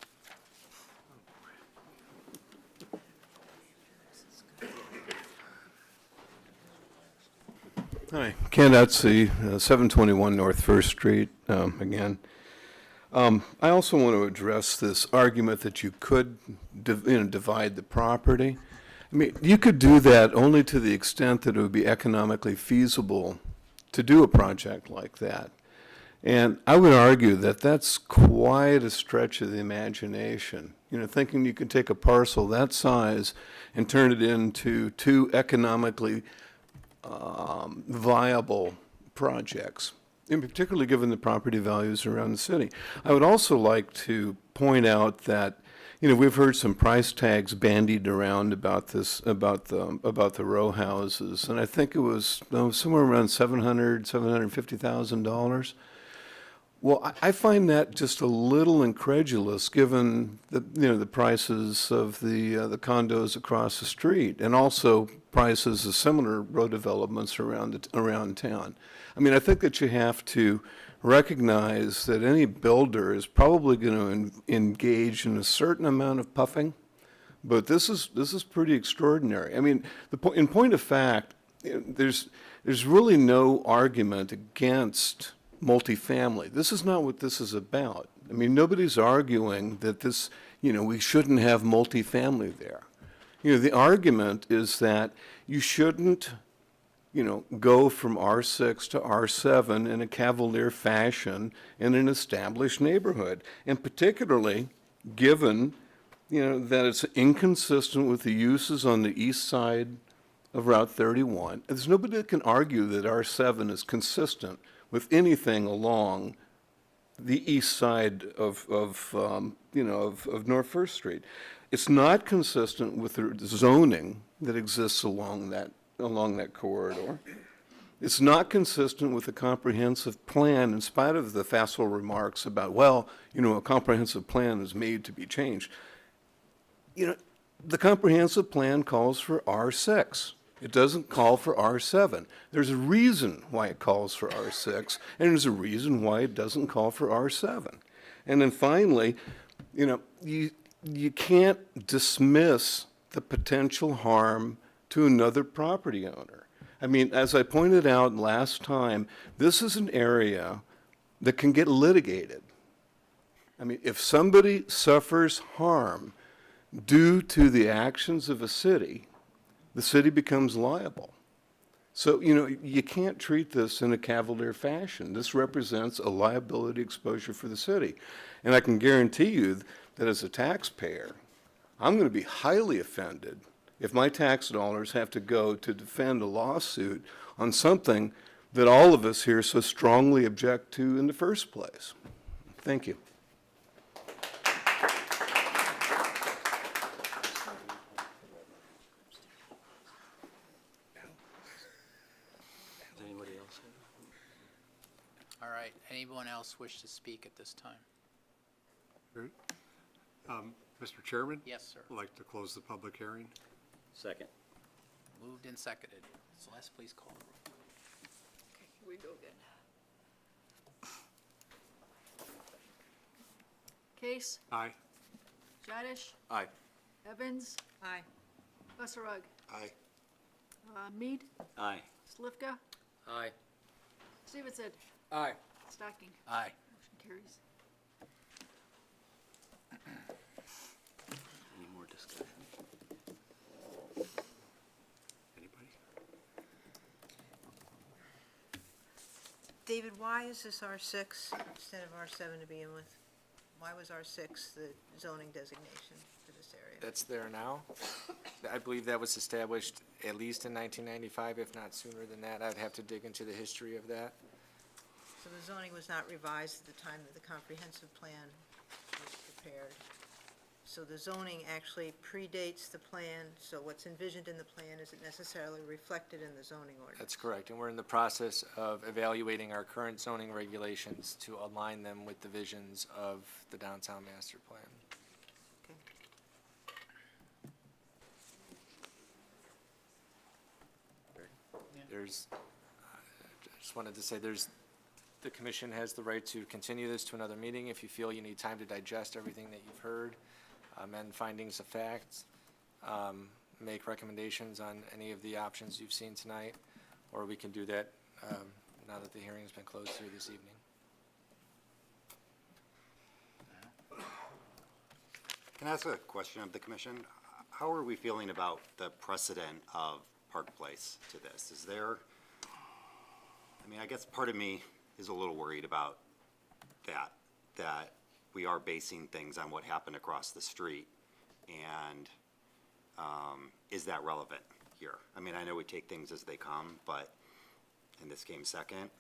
Hi, Ken Etsy, 721 North First Street, again. I also want to address this argument that you could divide the property. I mean, you could do that only to the extent that it would be economically feasible to do a project like that. And I would argue that that's quite a stretch of the imagination. You know, thinking you could take a parcel that size and turn it into 2 economically viable projects, and particularly given the property values around the city. I would also like to point out that, you know, we've heard some price tags bandied around about this, about the row houses, and I think it was somewhere around $750,000. Well, I find that just a little incredulous, given the prices of the condos across the street, and also prices of similar road developments around town. I mean, I think that you have to recognize that any builder is probably going to engage in a certain amount of puffing, but this is pretty extraordinary. I mean, in point of fact, there's really no argument against multifamily. This is not what this is about. I mean, nobody's arguing that this, we shouldn't have multifamily there. The argument is that you shouldn't, go from R6 to R7 in a cavalier fashion in an established neighborhood, and particularly given, that it's inconsistent with the uses on the east side of Route 31. There's nobody that can argue that R7 is consistent with anything along the east side of North First Street. It's not consistent with the zoning that exists along that corridor. It's not consistent with the comprehensive plan, in spite of the facile remarks about, well, a comprehensive plan is made to be changed. The comprehensive plan calls for R6. It doesn't call for R7. There's a reason why it calls for R6, and there's a reason why it doesn't call for R7. And then finally, you can't dismiss the potential harm to another property owner. I mean, as I pointed out last time, this is an area that can get litigated. I mean, if somebody suffers harm due to the actions of a city, the city becomes liable. So, you can't treat this in a cavalier fashion. This represents a liability exposure for the city. And I can guarantee you that as a taxpayer, I'm going to be highly offended if my tax dollars have to go to defend a lawsuit on something that all of us here so strongly object to in the first place. Thank you. Does anybody else have? All right, anyone else wish to speak at this time? Mr. Chairman? Yes, sir. I'd like to close the public hearing. Second. Moved and seconded. Celeste, please call the roll. Okay, here we go again. Case, Aye. Jadish, Aye. Evans, Aye. Busserug, Aye. Mead, Aye. Slivka, Aye. Stevenson, Aye. Stocking. Aye. Motion carries. Any more discussion? Anybody? David, why is this R6 instead of R7 to begin with? Why was R6 the zoning designation for this area? That's there now. I believe that was established at least in 1995, if not sooner than that. I'd have to dig into the history of that. So the zoning was not revised at the time that the comprehensive plan was prepared. So the zoning actually predates the plan, so what's envisioned in the plan isn't necessarily reflected in the zoning ordinance. That's correct, and we're in the process of evaluating our current zoning regulations to align them with the visions of the downtown master plan. Okay. There's, I just wanted to say, the commission has the right to continue this to another meeting if you feel you need time to digest everything that you've heard, amend findings of facts, make recommendations on any of the options you've seen tonight, or we can do that now that the hearing's been closed through this evening. Can I ask a question of the commission? How are we feeling about the precedent of Park Place to this? Is there, I mean, I guess part of me is a little worried about that we are basing things on what happened across the street, and is that relevant here? I mean, I know we take things as they come, but, and this came second,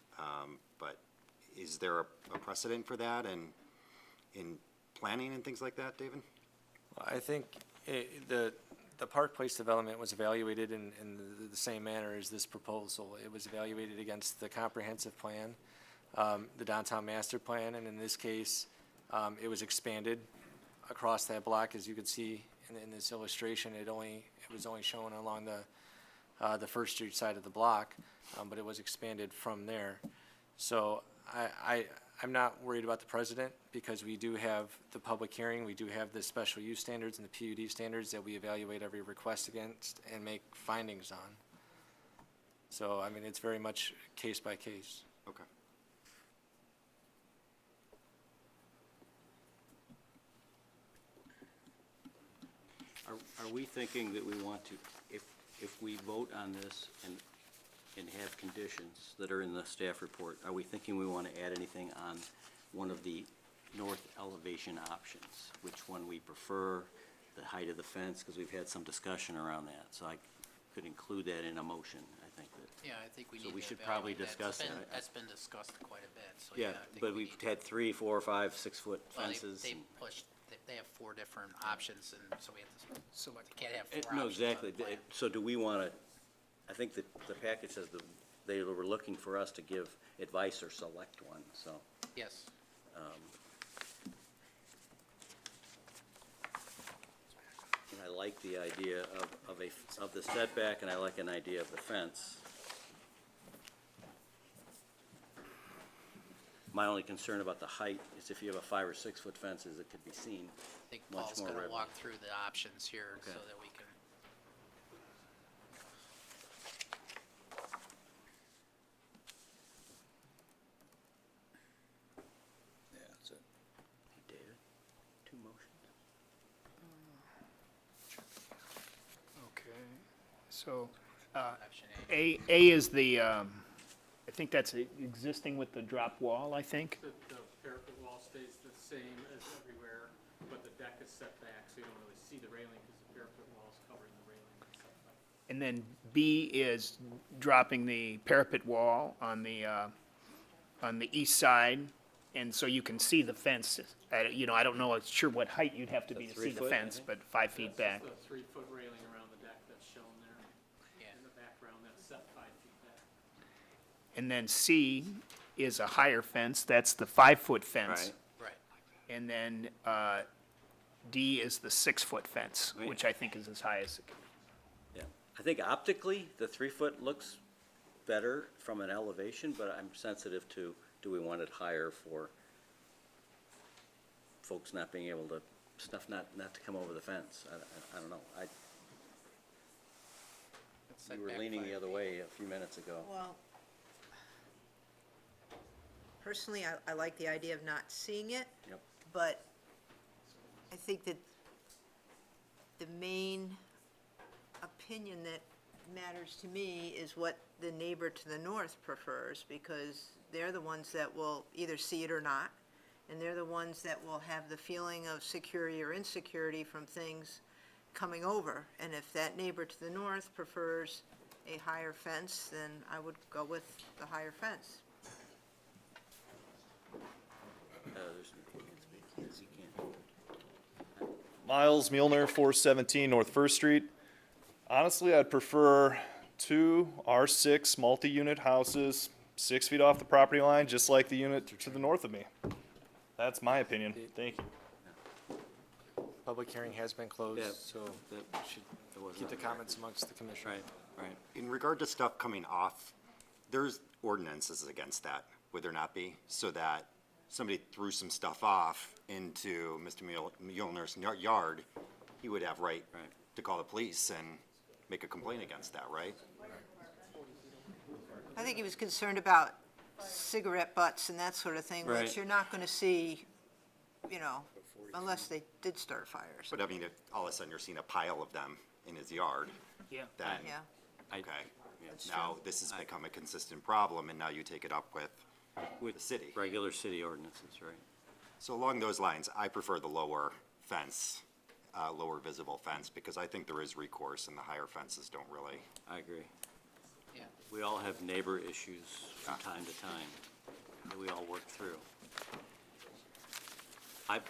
but is there a precedent for that and in planning and things like that, David? I think the Park Place development was evaluated in the same manner as this proposal. It was evaluated against the comprehensive plan, the downtown master plan, and in this case, it was expanded across that block. As you can see in this illustration, it was only shown along the First Street side of the block, but it was expanded from there. So I'm not worried about the precedent because we do have the public hearing, we do have the special use standards and the PUD standards that we evaluate every request against and make findings on. So, I mean, it's very much case by case. Okay. Are we thinking that we want to, if we vote on this and have conditions that are in the staff report, are we thinking we want to add anything on one of the north elevation options? Which one we prefer, the height of the fence, because we've had some discussion around that. So I could include that in a motion, I think that. Yeah, I think we need So to we should probably evaluate that. discuss that. That's been discussed quite a bit, so Yeah, yeah. I think but we we've need to- had 3, 4, 5, 6-foot well, fences. They and- pushed, they have 4 different options, and so we have to select, can't have 4 No, options on exactly. the plan. So do we want to, I think that the package says that they were looking for us to give advice or select one, so. Yes. And I like the idea of the setback, and I like an idea of the fence. My only concern about the height is if you have a 5 or 6-foot fence, is it could be seen I think much Paul's more gonna readily. walk through the options here so Okay. that we can. Yeah, that's it. Hey, David, 2 motions? Okay, so, Option A is the, I think that's existing with the drop wall, I think. The parapet wall stays the same as everywhere, but the deck is set back, so you don't really see the railing because the parapet wall is covering the railing. And then B is dropping the parapet wall on the east side, and so you can see the fence. You know, I don't know, sure what height you'd have to be to see the 3 foot, I fence, think? but 5 feet back. The 3-foot railing around the deck that's shown there. In the background, that's set 5 feet back. And then C is a higher fence, that's the 5-foot fence. Right. Right. And then D is the 6-foot fence, Right. which I think is as high as it can. Yeah, I think optically, the 3-foot looks better from an elevation, but I'm sensitive to, do we want it higher for folks not being able to, stuff not to come over the fence? I don't know. You were leaning the other way a few minutes ago. Well, personally, I like the idea of not seeing it. Yep. But I think that the main opinion that matters to me is what the neighbor to the north prefers, because they're the ones that will either see it or not, and they're the ones that will have the feeling of security or insecurity from things coming over. And if that neighbor to the north prefers a higher fence, then I would go with the higher fence. You can't. Miles Mueller, 417 North First Street. Honestly, I'd prefer 2 R6 multi-unit houses, 6 feet off the property line, just like the unit to the north of me. That's my opinion. Thank you. Public hearing has been closed, Yeah, so that should wasn't keep the on comments amongst the commission. Right. In regard to stuff coming off, there's ordinances against that, would there not be? So that somebody threw some stuff off into Mr. Muellner's yard, he would have right to call the police and make a complaint against that, right? I think he was concerned about cigarette butts and that sort of thing, Right. which you're not going to see, you know, unless they did start fires. But I mean, if all of a sudden you're seeing a pile of them in his yard, Yeah. then, Yeah. okay. That's Now, true. this has become a consistent problem, and now you take it up with the city. Regular city ordinances, right? So along those lines, I prefer the lower fence, lower visible fence, because I think there is recourse, and the higher fences don't really. I agree. Yeah. We all have neighbor issues from time to time that we all work through. I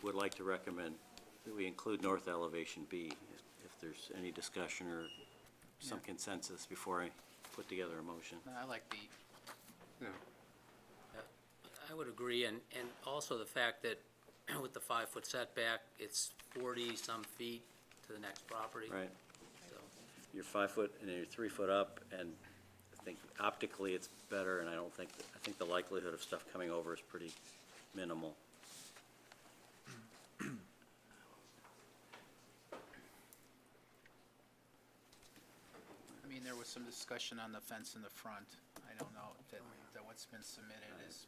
would like to recommend that we include north elevation B, if there's any discussion or some consensus before I put together a motion. I like B. I would agree, and also the fact that with the 5-foot setback, it's 40-some feet to the next property. Right. So, You're 5 foot and you're 3 foot up, and I think optically it's better, and I think the likelihood of stuff coming over is pretty minimal. I mean, there was some discussion on the fence in the front. I don't know that what's been submitted is